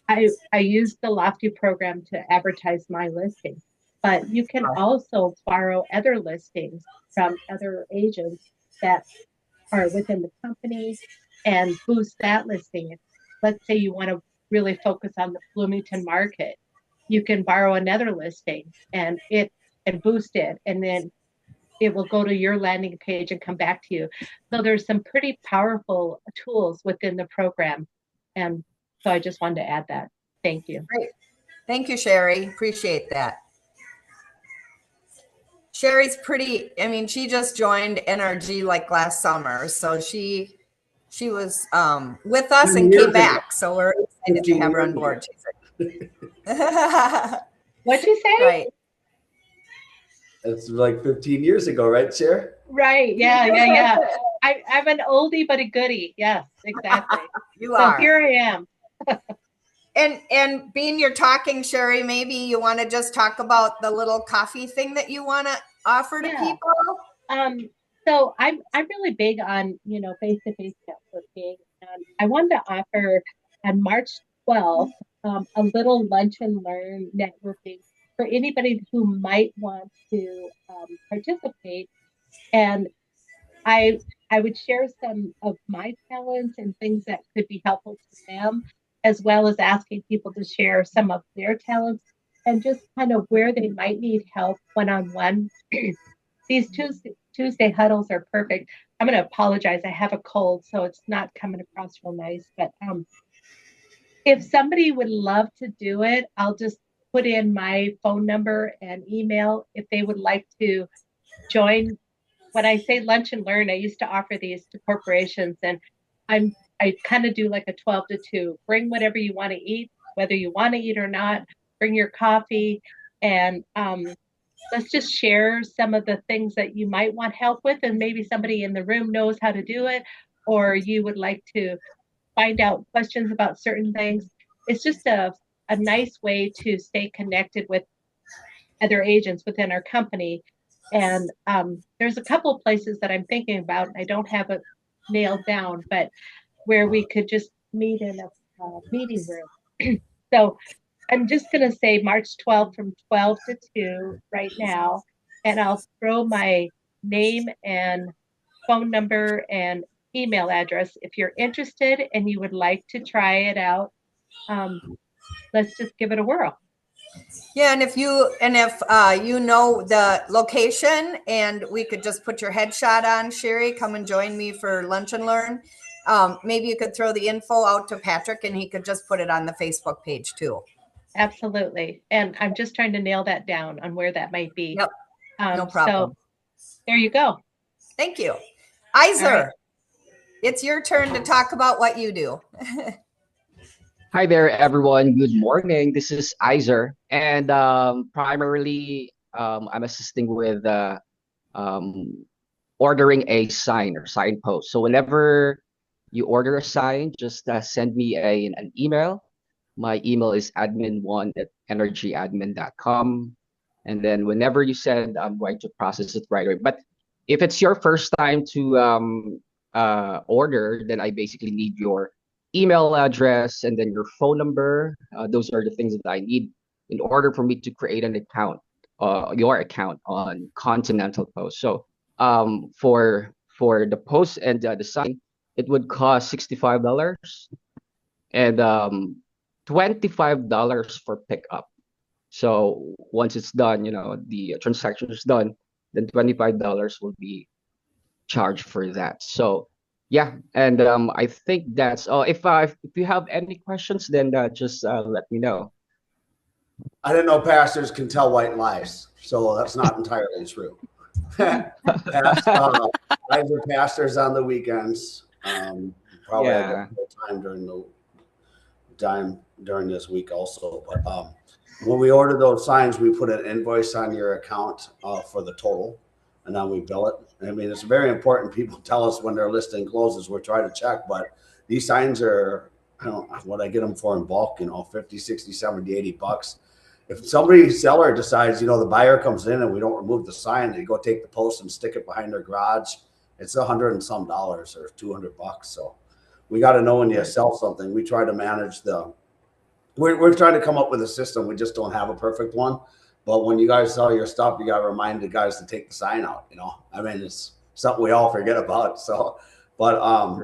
[SPEAKER 9] I used the Lofty program to advertise my listing. But you can also borrow other listings from other agents that are within the company and boost that listing. Let's say you want to really focus on the Bloomington market, you can borrow another listing and boost it, and then it will go to your landing page and come back to you. So there's some pretty powerful tools within the program. And so I just wanted to add that. Thank you.
[SPEAKER 2] Great. Thank you, Sherry. Appreciate that. Sherry's pretty, I mean, she just joined NRG like last summer. So she was with us and came back. So we're excited to have her on board.
[SPEAKER 9] What'd you say?
[SPEAKER 2] Right.
[SPEAKER 3] It's like 15 years ago, right, Cher?
[SPEAKER 9] Right. Yeah. I'm an oldie but a goodie. Yes, exactly.
[SPEAKER 2] You are.
[SPEAKER 9] So here I am.
[SPEAKER 2] And being you're talking, Sherry, maybe you want to just talk about the little coffee thing that you want to offer to people.
[SPEAKER 9] So I'm really big on, face-to-face networking. And I wanted to offer on March 12th a little lunch and learn networking for anybody who might want to participate. And I would share some of my talents and things that could be helpful to them, as well as asking people to share some of their talents and just kind of where they might need help one-on-one. These Tuesday huddles are perfect. I'm going to apologize. I have a cold, so it's not coming across real nice. But if somebody would love to do it, I'll just put in my phone number and email if they would like to join. When I say lunch and learn, I used to offer these to corporations, and I kind of do like a 12 to 2. Bring whatever you want to eat, whether you want to eat or not. Bring your coffee, and let's just share some of the things that you might want help with, and maybe somebody in the room knows how to do it, or you would like to find out questions about certain things. It's just a nice way to stay connected with other agents within our company. And there's a couple of places that I'm thinking about. I don't have it nailed down, but where we could just meet in a meeting room. So I'm just going to say March 12th from 12 to 2 right now. And I'll throw my name and phone number and email address. If you're interested and you would like to try it out, let's just give it a whirl.
[SPEAKER 2] Yeah, and if you know the location, and we could just put your headshot on, Sherry, come and join me for lunch and learn. Maybe you could throw the info out to Patrick, and he could just put it on the Facebook page too.
[SPEAKER 9] Absolutely, and I'm just trying to nail that down on where that might be.
[SPEAKER 2] Yep, no problem.
[SPEAKER 9] So there you go.
[SPEAKER 2] Thank you, Iser. It's your turn to talk about what you do.
[SPEAKER 10] Hi there, everyone. Good morning. This is Iser, and primarily I'm assisting with ordering a sign or signpost. So whenever you order a sign, just send me an email. My email is admin1@energyadmin.com. And then whenever you send, I'm going to process it right away. But if it's your first time to order, then I basically need your email address and then your phone number. Those are the things that I need in order for me to create an account, your account on Continental Post. So for the post and the sign, it would cost $65 and $25 for pickup. So once it's done, the transaction is done, then $25 will be charged for that. So yeah, and I think that's all. If you have any questions, then just let me know.
[SPEAKER 3] I didn't know pastors can tell white lies, so that's not entirely true. Guys are pastors on the weekends. Probably have time during this week also. But when we order those signs, we put an invoice on your account for the total, and then we bill it. I mean, it's very important. People tell us when their listing closes, we're trying to check, but these signs are, I don't know what I get them for in bulk, 50, 60, 70, 80 bucks. If seller decides, the buyer comes in and we don't remove the sign, they go take the post and stick it behind their garage, it's $100 and some dollars or $200. So we got to know when you sell something. We try to manage we're trying to come up with a system. We just don't have a perfect one. But when you guys sell your stuff, you got to remind the guys to take the sign out. I mean, it's something we all forget about. So, but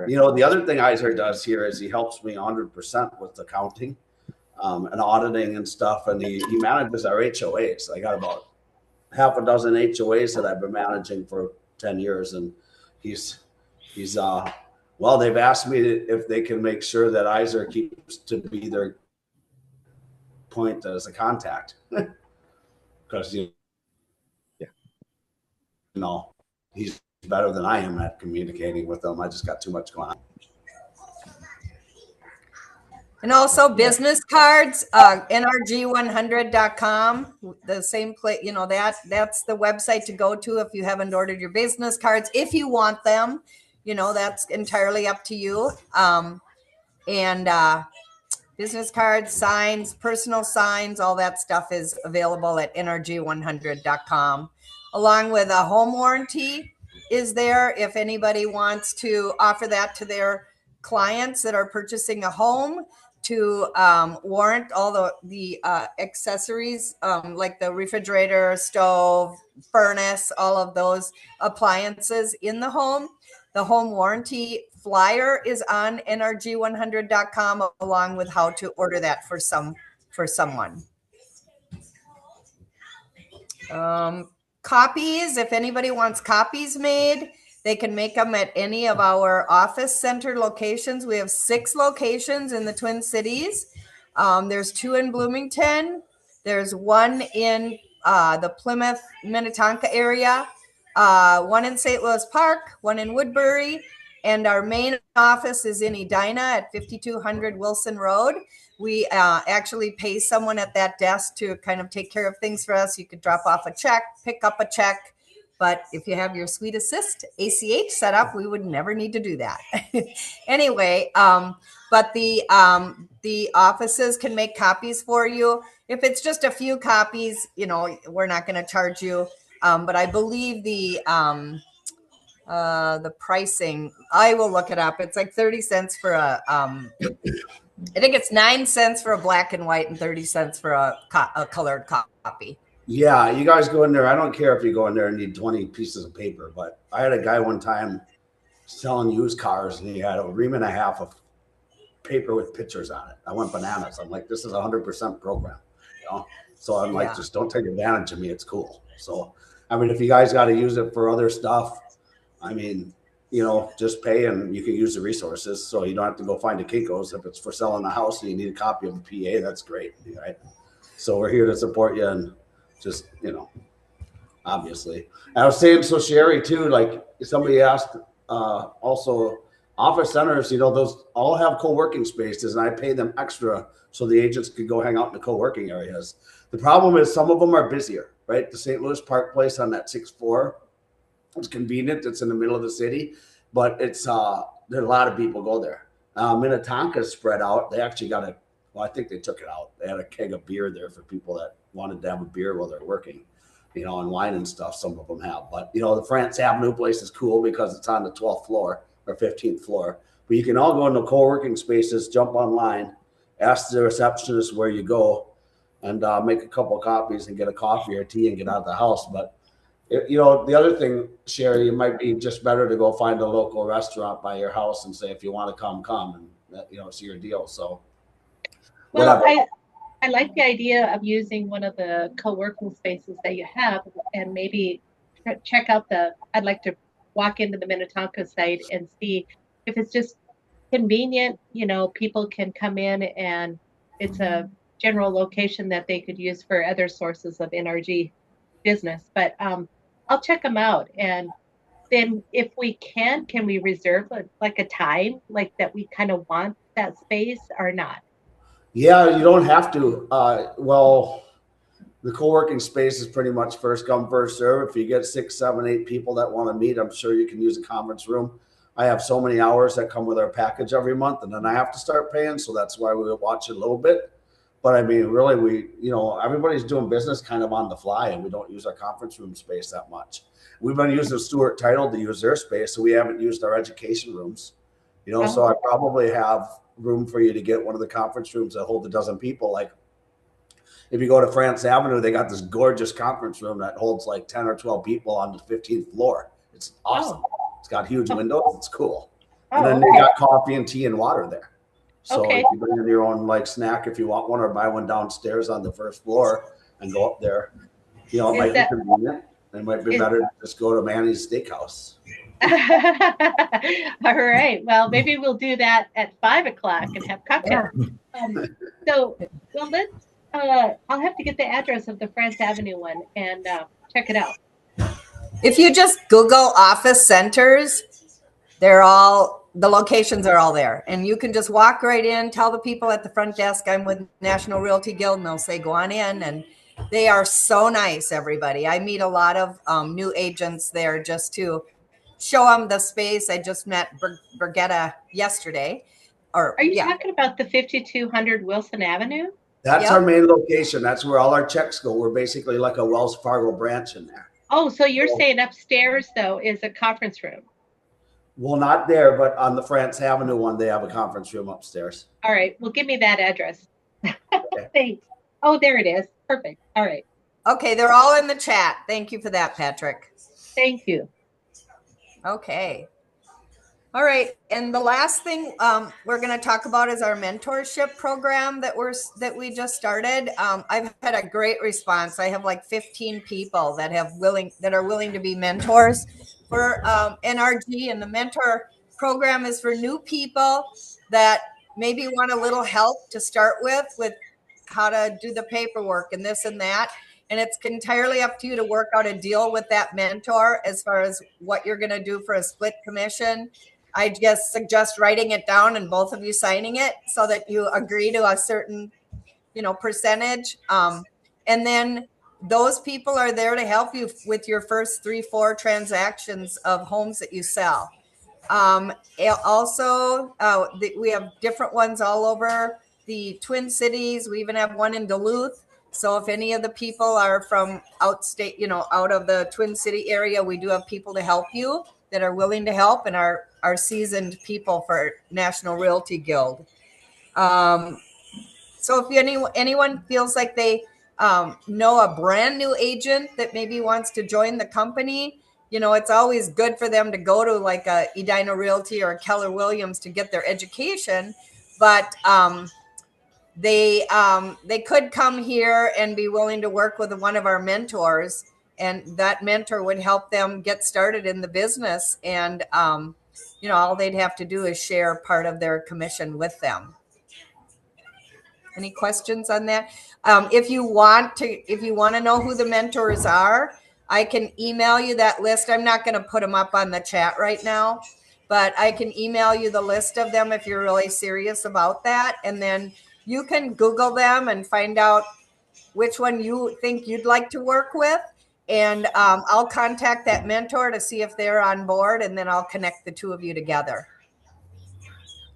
[SPEAKER 3] the other thing Iser does here is he helps me 100% with accounting and auditing and stuff, and he manages our HOAs. I got about half a dozen HOAs that I've been managing for 10 years, and he's well, they've asked me if they can make sure that Iser keeps to be their point as a contact. Because he's better than I am at communicating with them. I just got too much going on.
[SPEAKER 2] And also business cards, nrg100.com, the same place, that's the website to go to if you haven't ordered your business cards. If you want them, that's entirely up to you. Business cards, signs, personal signs, all that stuff is available at nrg100.com. Along with a home warranty is there if anybody wants to offer that to their clients that are purchasing a home, to warrant all the accessories like the refrigerator, stove, furnace, all of those appliances in the home. The home warranty flyer is on nrg100.com, along with how to order that for someone. Copies, if anybody wants copies made, they can make them at any of our office center locations. We have 6 locations in the Twin Cities. There's 2 in Bloomington. There's 1 in the Plymouth, Minnetonka area, 1 in St. Louis Park, 1 in Woodbury, and our main office is in Edina at 5200 Wilson Road. We actually pay someone at that desk to kind of take care of things for us. You could drop off a check, pick up a check. But if you have your Suite Assist ACH set up, we would never need to do that. Anyway, but the offices can make copies for you. If it's just a few copies, we're not going to charge you. But I believe the pricing, I will look it up. It's like 30 cents for I think it's 9 cents for a black and white and 30 cents for a colored copy.
[SPEAKER 3] Yeah, you guys go in there. I don't care if you go in there and need 20 pieces of paper, but I had a guy one time selling used cars, and he had a ream and a half of paper with pictures on it. I went bananas. I'm like, this is 100% program, So I'm like, just don't take advantage of me. It's cool. So, I mean, if you guys got to use it for other stuff, I mean, just pay and you can use the resources. So you don't have to go find a Kinko's. If it's for selling a house and you need a copy of a PA, that's great, right? So we're here to support you and just, obviously. And I was saying, so Sherry too, like somebody asked, also office centers, those all have co-working spaces, and I pay them extra so the agents could go hang out in the co-working areas. The problem is some of them are busier, right? The St. Louis Park place on that 6th floor, it's convenient. It's in the middle of the city, but it's there are a lot of people go there. Minnetonka's spread out. They actually got I think they took it out. They had a keg of beer there for people that wanted to have a beer while they're working, and wine and stuff. Some of them have, but the France Avenue place is cool because it's on the 12th floor or 15th floor. But you can all go into co-working spaces, jump online, ask the receptionist where you go, and make a couple of copies and get a coffee or tea and get out of the house. But the other thing, Sherry, it might be just better to go find a local restaurant by your house and say, if you want to come, and it's your deal. So,
[SPEAKER 9] well, I like the idea of using one of the co-working spaces that you have, and maybe check out I'd like to walk into the Minnetonka site and see if it's just convenient. People can come in and it's a general location that they could use for other sources of NRG business. But I'll check them out, and then if we can we reserve like a time like that we kind of want that space or not?
[SPEAKER 3] Yeah, you don't have to. Well, the co-working space is pretty much first come, first serve. If you get 6, 7, 8 people that want to meet, I'm sure you can use a conference room. I have so many hours that come with our package every month, and then I have to start paying. So that's why we watch it a little bit. But I mean, really, everybody's doing business kind of on the fly, and we don't use our conference room space that much. We've been using Stuart Title to use their space, so we haven't used our education rooms. So I probably have room for you to get one of the conference rooms that hold a dozen people. Like if you go to France Avenue, they got this gorgeous conference room that holds like 10 or 12 people on the 15th floor. It's awesome. It's got huge windows. It's cool. And then they got coffee and tea and water there. So you bring in your own like snack if you want one, or buy one downstairs on the first floor and go up there. You know, it might be convenient. It might be better to just go to Manny's Steakhouse.
[SPEAKER 9] All right. Well, maybe we'll do that at 5 o'clock and have cocktails. Well, let's. I'll have to get the address of the France Avenue one and check it out.
[SPEAKER 2] If you just Google office centers, the locations are all there, and you can just walk right in, tell the people at the front desk I'm with National Realty Guild, and they'll say go on in, and they are so nice, everybody. I meet a lot of new agents there just to show them the space. I just met Brigitta yesterday.
[SPEAKER 9] Are you talking about the 5200 Wilson Avenue?
[SPEAKER 3] That's our main location. That's where all our checks go. We're basically like a Wells Fargo branch in there.
[SPEAKER 9] Oh, so you're saying upstairs, though, is a conference room?
[SPEAKER 3] Well, not there, but on the France Avenue one, they have a conference room upstairs.
[SPEAKER 9] All right. Well, give me that address. Thanks. Oh, there it is. Perfect. All right.
[SPEAKER 2] Okay, they're all in the chat. Thank you for that, Patrick.
[SPEAKER 9] Thank you.
[SPEAKER 2] Okay. All right, and the last thing we're going to talk about is our mentorship program that we just started. I've had a great response. I have like 15 people that are willing to be mentors for NRG, and the mentor program is for new people that maybe want a little help to start with how to do the paperwork and this and that. And it's entirely up to you to work out a deal with that mentor as far as what you're going to do for a split commission. I just suggest writing it down and both of you signing it so that you agree to a certain, percentage. And then those people are there to help you with your first 3-4 transactions of homes that you sell. Also, we have different ones all over the Twin Cities. We even have one in Duluth. So if any of the people are from outstate, out of the Twin City area, we do have people to help you that are willing to help and are seasoned people for National Realty Guild. So if anyone feels like they know a brand new agent that maybe wants to join the company, it's always good for them to go to like a Edina Realty or a Keller Williams to get their education. But they could come here and be willing to work with one of our mentors, and that mentor would help them get started in the business. And all they'd have to do is share part of their commission with them. Any questions on that? If you want to know who the mentors are, I can email you that list. I'm not going to put them up on the chat right now, but I can email you the list of them if you're really serious about that. And then you can Google them and find out which one you think you'd like to work with. And I'll contact that mentor to see if they're on board, and then I'll connect the two of you together.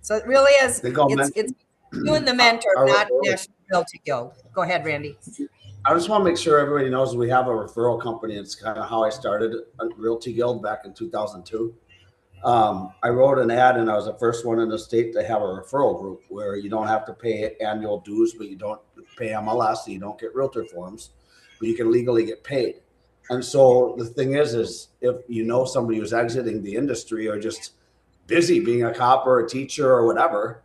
[SPEAKER 2] So it really is, it's you and the mentor, not National Realty Guild. Go ahead, Randy.
[SPEAKER 3] I just want to make sure everybody knows we have a referral company. It's kind of how I started Realty Guild back in 2002. I wrote an ad, and I was the first one in the state to have a referral group where you don't have to pay annual dues, but you don't pay MLS, so you don't get realtor forms, but you can legally get paid. And so the thing is if you know somebody who's exiting the industry or just busy being a cop or a teacher or whatever,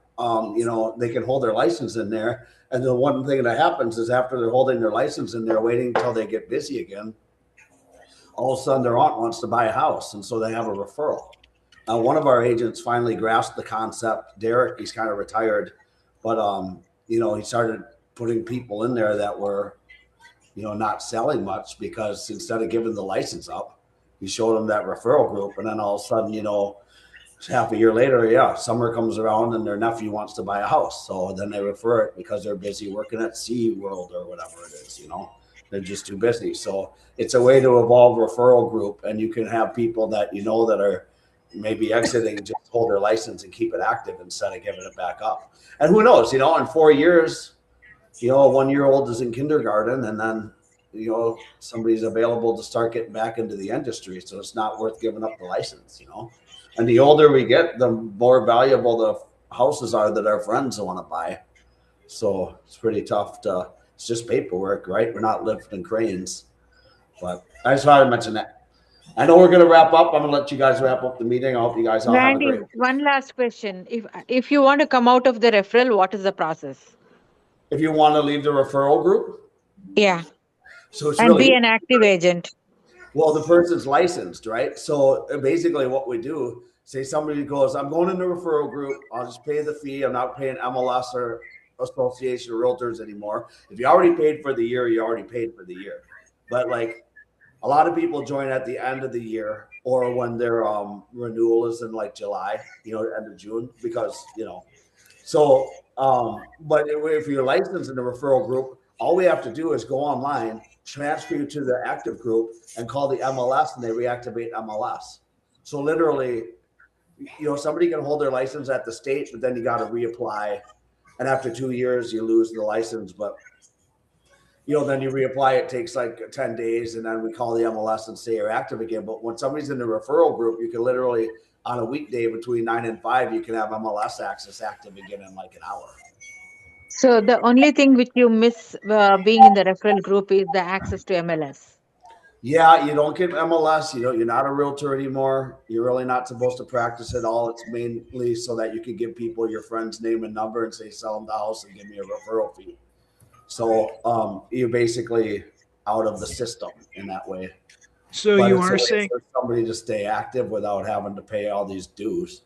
[SPEAKER 3] they can hold their license in there. And the one thing that happens is after they're holding their license and they're waiting until they get busy again, all of a sudden their aunt wants to buy a house. And so they have a referral. One of our agents finally grasped the concept. Derek, he's kind of retired, but he started putting people in there that were not selling much, because instead of giving the license up, he showed them that referral group. And then all of a sudden, half a year later, summer comes around and their nephew wants to buy a house. So then they refer it because they're busy working at SeaWorld or whatever it is, they're just too busy. So it's a way to evolve referral group, and you can have people that, that are maybe exiting, just hold their license and keep it active instead of giving it back up. And who knows, in 4 years, a 1-year-old is in kindergarten, and then, somebody's available to start getting back into the industry. So it's not worth giving up the license, And the older we get, the more valuable the houses are that our friends want to buy. So it's pretty tough to It's just paperwork, right? We're not lifting cranes. But I just wanted to mention that. I know we're going to wrap up. I'm going to let you guys wrap up the meeting. I hope you guys all have a
[SPEAKER 11] Randy,
[SPEAKER 3] great week.
[SPEAKER 11] one last question. If you want to come out of the referral, what is the process?
[SPEAKER 3] If you want to leave the referral group,
[SPEAKER 11] Yeah.
[SPEAKER 3] so it's
[SPEAKER 11] And
[SPEAKER 3] really
[SPEAKER 11] be an active agent.
[SPEAKER 3] well, the person's licensed, right? So basically, what we do, say somebody goes, I'm going into a referral group. I'll just pay the fee. I'm not paying MLS or Association of Realtors anymore. If you already paid for the year, you already paid for the year. But like a lot of people join at the end of the year or when their renewal is in like July, end of June, because so but if you're licensed in the referral group, all we have to do is go online, transfer you to the active group, and call the MLS, and they reactivate MLS. So literally, somebody can hold their license at the state, but then you got to reapply, and after 2 years, you lose the license. But then you reapply. It takes like 10 days, and then we call the MLS and say you're active again. But when somebody's in the referral group, you can literally on a weekday between 9 and 5, you can have MLS access active again in like an hour.
[SPEAKER 11] So the only thing which you miss being in the referral group is the access to MLS.
[SPEAKER 3] Yeah, you don't get MLS. You're not a realtor anymore. You're really not supposed to practice at all. It's mainly so that you can give people your friend's name and number and say, sell them the house and give me a referral fee. So you're basically out of the system in that way.
[SPEAKER 5] So
[SPEAKER 3] But
[SPEAKER 5] you
[SPEAKER 3] it's a
[SPEAKER 5] are
[SPEAKER 3] way
[SPEAKER 5] saying,
[SPEAKER 3] for somebody to stay active without having to pay all these dues.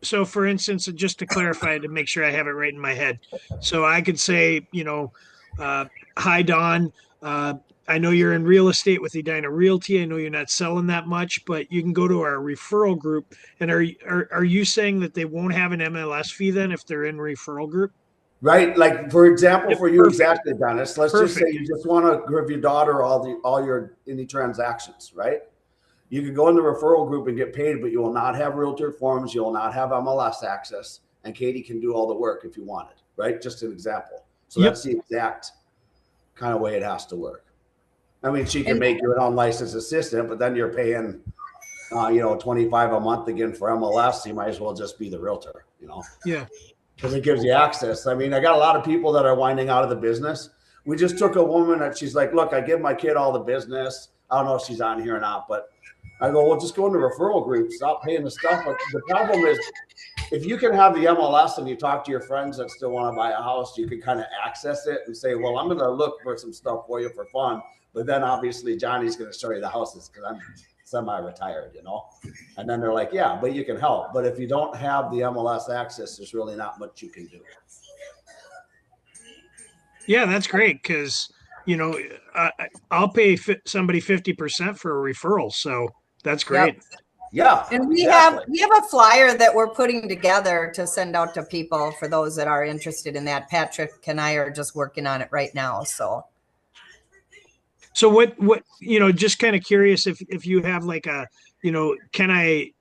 [SPEAKER 5] so for instance, just to clarify, to make sure I have it right in my head. So I could say, hi, Don. I know you're in real estate with Edina Realty. I know you're not selling that much, but you can go to our referral group. And are you saying that they won't have an MLS fee then if they're in referral group?
[SPEAKER 3] Right. Like, for example,
[SPEAKER 5] Yep,
[SPEAKER 3] for you,
[SPEAKER 5] perfect.
[SPEAKER 3] exactly, Dennis, let's just say
[SPEAKER 5] Perfect.
[SPEAKER 3] you just want to give your daughter any transactions, right? You can go in the referral group and get paid, but you will not have realtor forms. You will not have MLS access, and Katie can do all the work if you wanted, right? Just an example. So
[SPEAKER 5] Yep.
[SPEAKER 3] that's the exact kind of way it has to work. I mean, she can make you an unlicensed assistant, but then you're paying, $25 a month again for MLS. You might as well just be the realtor,
[SPEAKER 5] Yeah.
[SPEAKER 3] because it gives you access. I mean, I got a lot of people that are winding out of the business. We just took a woman that she's like, look, I give my kid all the business. I don't know if she's on here or not, but I go, well, just go into referral groups, stop paying the stuff. But the problem is, if you can have the MLS and you talk to your friends that still want to buy a house, you can kind of access it and say, well, I'm going to look for some stuff for you for fun. But then obviously Johnny's going to show you the houses because I'm semi-retired, and then they're like, yeah, but you can help. But if you don't have the MLS access, there's really not much you can do.
[SPEAKER 5] Yeah, that's great because, I'll pay somebody 50% for a referral. So that's great.
[SPEAKER 2] Yep.
[SPEAKER 3] Yeah.
[SPEAKER 2] And we
[SPEAKER 3] exactly.
[SPEAKER 2] have a flyer that we're putting together to send out to people for those that are interested in that. Patrick and I are just working on it right now. So
[SPEAKER 5] what, just kind of curious if you have like can I,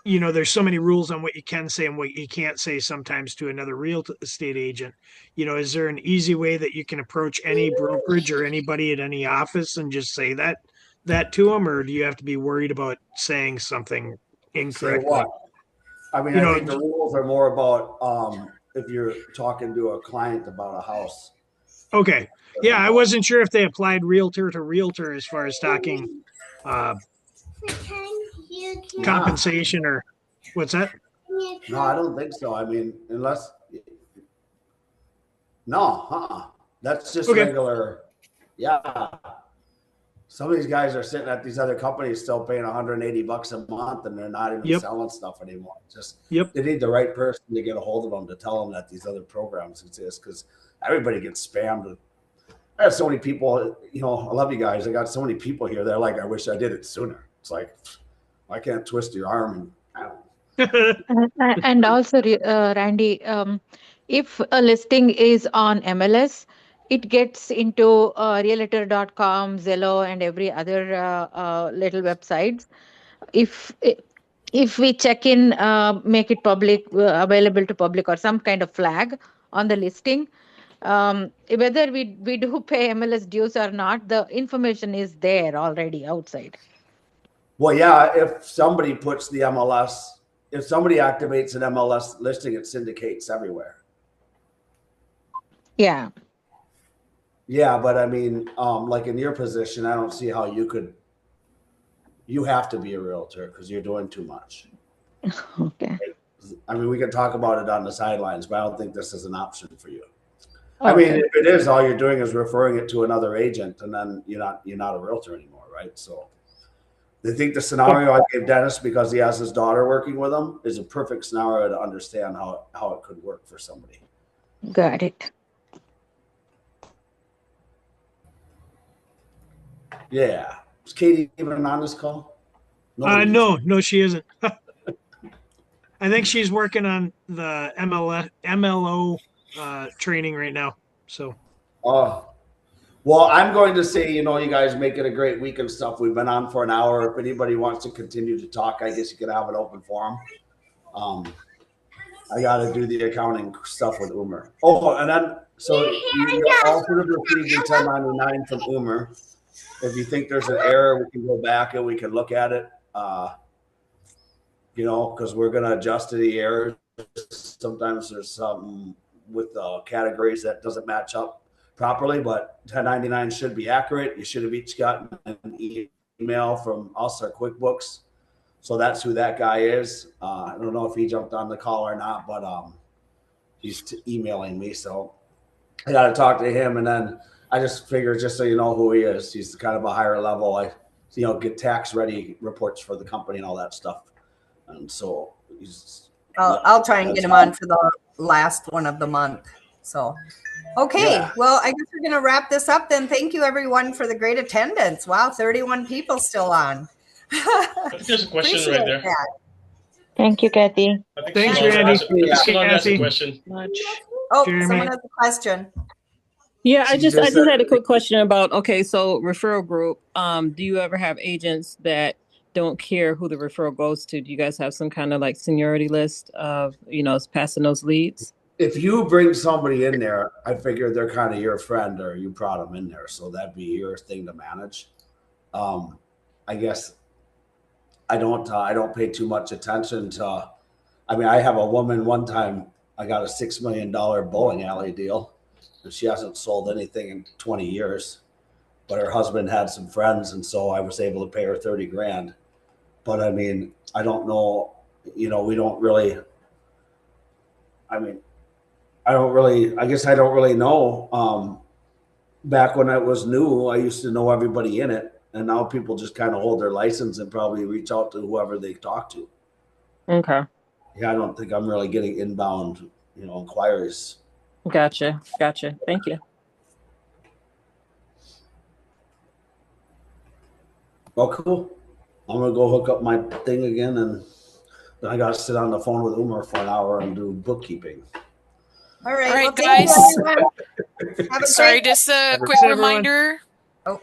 [SPEAKER 5] there's so many rules on what you can say and what you can't say sometimes to another real estate agent. Is there an easy way that you can approach any brokerage or anybody at any office and just say that to them, or do you have to be worried about saying something incorrectly?
[SPEAKER 3] Say what? I mean, I think the rules are more about if you're talking to a client about a house.
[SPEAKER 5] Okay. Yeah, I wasn't sure if they applied realtor to realtor as far as talking compensation or what's that?
[SPEAKER 3] No, I don't think so. I mean, unless that's just regular. Yeah. Some of these guys are sitting at these other companies still paying $180 a month, and they're not even selling stuff anymore. They need the right person to get a hold of them to tell them that these other programs exist, because everybody gets spammed. I have so many people, I love you guys. I got so many people here. They're like, I wish I did it sooner. It's like, I can't twist your arm. And I don't know.
[SPEAKER 11] And also, Randy, if a listing is on MLS, it gets into realtor.com, Zillow, and every other little websites. If we check in, make it public, available to public, or some kind of flag on the listing, whether we do pay MLS dues or not, the information is there already outside.
[SPEAKER 3] Well, yeah, if somebody puts the MLS, if somebody activates an MLS listing, it syndicates everywhere.
[SPEAKER 11] Yeah.
[SPEAKER 3] Yeah, but I mean, like in your position, I don't see how you have to be a realtor because you're doing too much.
[SPEAKER 11] Okay.
[SPEAKER 3] I mean, we can talk about it on the sidelines, but I don't think this is an option for you.
[SPEAKER 11] Okay.
[SPEAKER 3] I mean, if it is, all you're doing is referring it to another agent, and then you're not a realtor anymore, right? So, I think the scenario I gave Dennis, because he has his daughter working with him, is a perfect scenario to understand how it could work for somebody.
[SPEAKER 11] Got it.
[SPEAKER 3] Yeah, is Katie even on this call?
[SPEAKER 5] No, she isn't. I think she's working on the MLO training right now. So,
[SPEAKER 3] Well, I'm going to say, you guys make it a great week and stuff. We've been on for an hour. If anybody wants to continue to talk, I guess you could have an open forum. I got to do the accounting stuff with Umer. Oh, and then, so you all should have received your 1099 from Umer. If you think there's an error, we can go back and we can look at it. Because we're going to adjust to the errors. Sometimes there's something with the categories that doesn't match up properly, but 1099 should be accurate. You should have each gotten an email from us or QuickBooks. So that's who that guy is. I don't know if he jumped on the call or not, but he's emailing me. So I got to talk to him. And then I just figured, just so you know who he is, he's kind of a higher level. Get tax ready reports for the company and all that stuff. And so
[SPEAKER 2] I'll try and get him on for the last one of the month. So, okay.
[SPEAKER 3] Yeah.
[SPEAKER 2] Well, I guess we're going to wrap this up then. Thank you everyone for the great attendance. Wow. 31 people still on.
[SPEAKER 7] I think there's a question
[SPEAKER 2] Appreciate
[SPEAKER 7] right there.
[SPEAKER 2] that.
[SPEAKER 11] Thank you, Kathy.
[SPEAKER 7] I think
[SPEAKER 5] Thanks,
[SPEAKER 7] Shalon
[SPEAKER 5] Randy.
[SPEAKER 7] has a- I think Shalon has a
[SPEAKER 5] Kathy.
[SPEAKER 7] question.
[SPEAKER 2] Oh,
[SPEAKER 5] Jeremy.
[SPEAKER 2] someone has a question.
[SPEAKER 12] Yeah, I
[SPEAKER 3] She
[SPEAKER 12] just
[SPEAKER 3] just
[SPEAKER 12] had a quick question about, okay, so referral group, do you ever have agents that don't care who the referral goes to? Do you guys have some kind of like seniority list of, passing those leads?
[SPEAKER 3] If you bring somebody in there, I figure they're kind of your friend or you brought them in there. So that'd be your thing to manage. I guess I don't pay too much attention to, I have a woman one time, I got a $6 million bowling alley deal and she hasn't sold anything in 20 years, but her husband had some friends. And so I was able to pay her 30 grand. But I don't know, we don't really, I guess I don't really know. Back when it was new, I used to know everybody in it. And now people just kind of hold their license and probably reach out to whoever they talk to.
[SPEAKER 12] Okay.
[SPEAKER 3] Yeah, I don't think I'm really getting inbound, inquiries.
[SPEAKER 12] Gotcha. Thank you.
[SPEAKER 3] Well, cool. I'm going to go hook up my thing again. And then I got to sit on the phone with Umar for an hour and do bookkeeping.
[SPEAKER 2] All right.
[SPEAKER 1] All right,
[SPEAKER 2] well, thank
[SPEAKER 1] guys.
[SPEAKER 2] you, everyone. Have a
[SPEAKER 1] Sorry,
[SPEAKER 2] great
[SPEAKER 1] just a quick
[SPEAKER 5] everyone.
[SPEAKER 1] reminder.
[SPEAKER 2] Oh.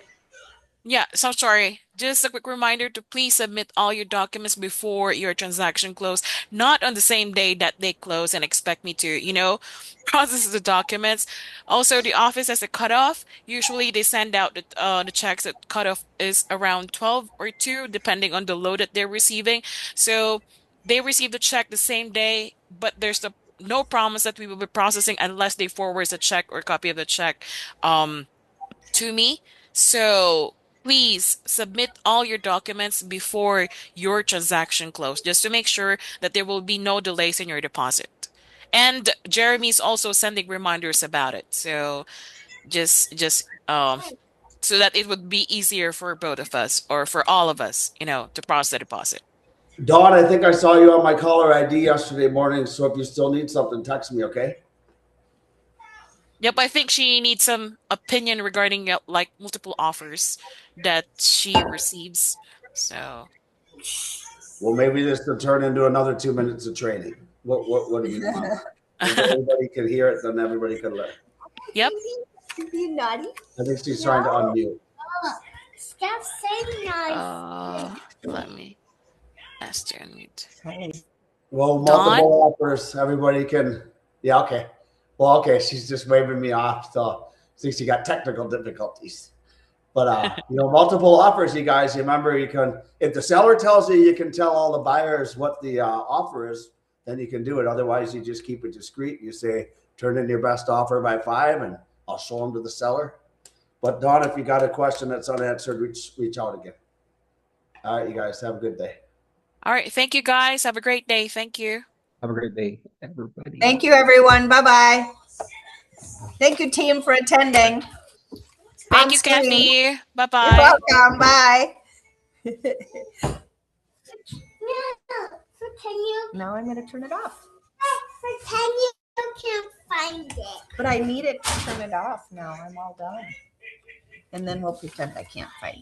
[SPEAKER 1] Yeah, so sorry. Just a quick reminder to please submit all your documents before your transaction close, not on the same day that they close and expect me to, process the documents. Also, the office has a cutoff. Usually they send out the checks at cutoff is around 12 or 2, depending on the load that they're receiving. So they receive the check the same day, but there's no promise that we will be processing unless they forward a check or copy of the check to me. So please submit all your documents before your transaction close, just to make sure that there will be no delays in your deposit. And Jeremy's also sending reminders about it. So just so that it would be easier for both of us or for all of us, to process the deposit.
[SPEAKER 3] Dawn, I think I saw you on my caller ID yesterday morning. So if you still need something, text me, okay?
[SPEAKER 1] Yep, I think she needs some opinion regarding like multiple offers that she receives. So
[SPEAKER 3] Well, maybe this will turn into another 2 minutes of training. What do you want? If everybody can hear it, then everybody can learn.
[SPEAKER 1] Yep.
[SPEAKER 2] You naughty?
[SPEAKER 3] I think she's trying to unmute.
[SPEAKER 2] Stop saying nice.
[SPEAKER 1] Let me ask to unmute.
[SPEAKER 3] Well,
[SPEAKER 1] Dawn?
[SPEAKER 3] multiple offers. Everybody can. Yeah, okay. Well, okay. She's just waving me off. So I think she got technical difficulties. But, multiple offers, you guys. Remember, you can, if the seller tells you can tell all the buyers what the offer is, then you can do it. Otherwise, you just keep it discreet. You say, turn in your best offer by 5, and I'll show them to the seller. But Dawn, if you got a question that's unanswered, reach out again. All right, you guys have a good day.
[SPEAKER 1] All right. Thank you, guys. Have a great day. Thank you.
[SPEAKER 10] Have a great day, everybody.
[SPEAKER 2] Thank you, everyone. Bye-bye. Thank you, team, for attending.
[SPEAKER 1] Thank
[SPEAKER 2] On
[SPEAKER 1] you,
[SPEAKER 2] screen.
[SPEAKER 1] Kathy.
[SPEAKER 2] You're
[SPEAKER 1] Bye-bye.
[SPEAKER 2] welcome. Bye. Now I'm going to turn it off.
[SPEAKER 13] Pretend you can't find it.
[SPEAKER 2] But I need it to turn it off now. I'm all done. And then we'll pretend I can't find it.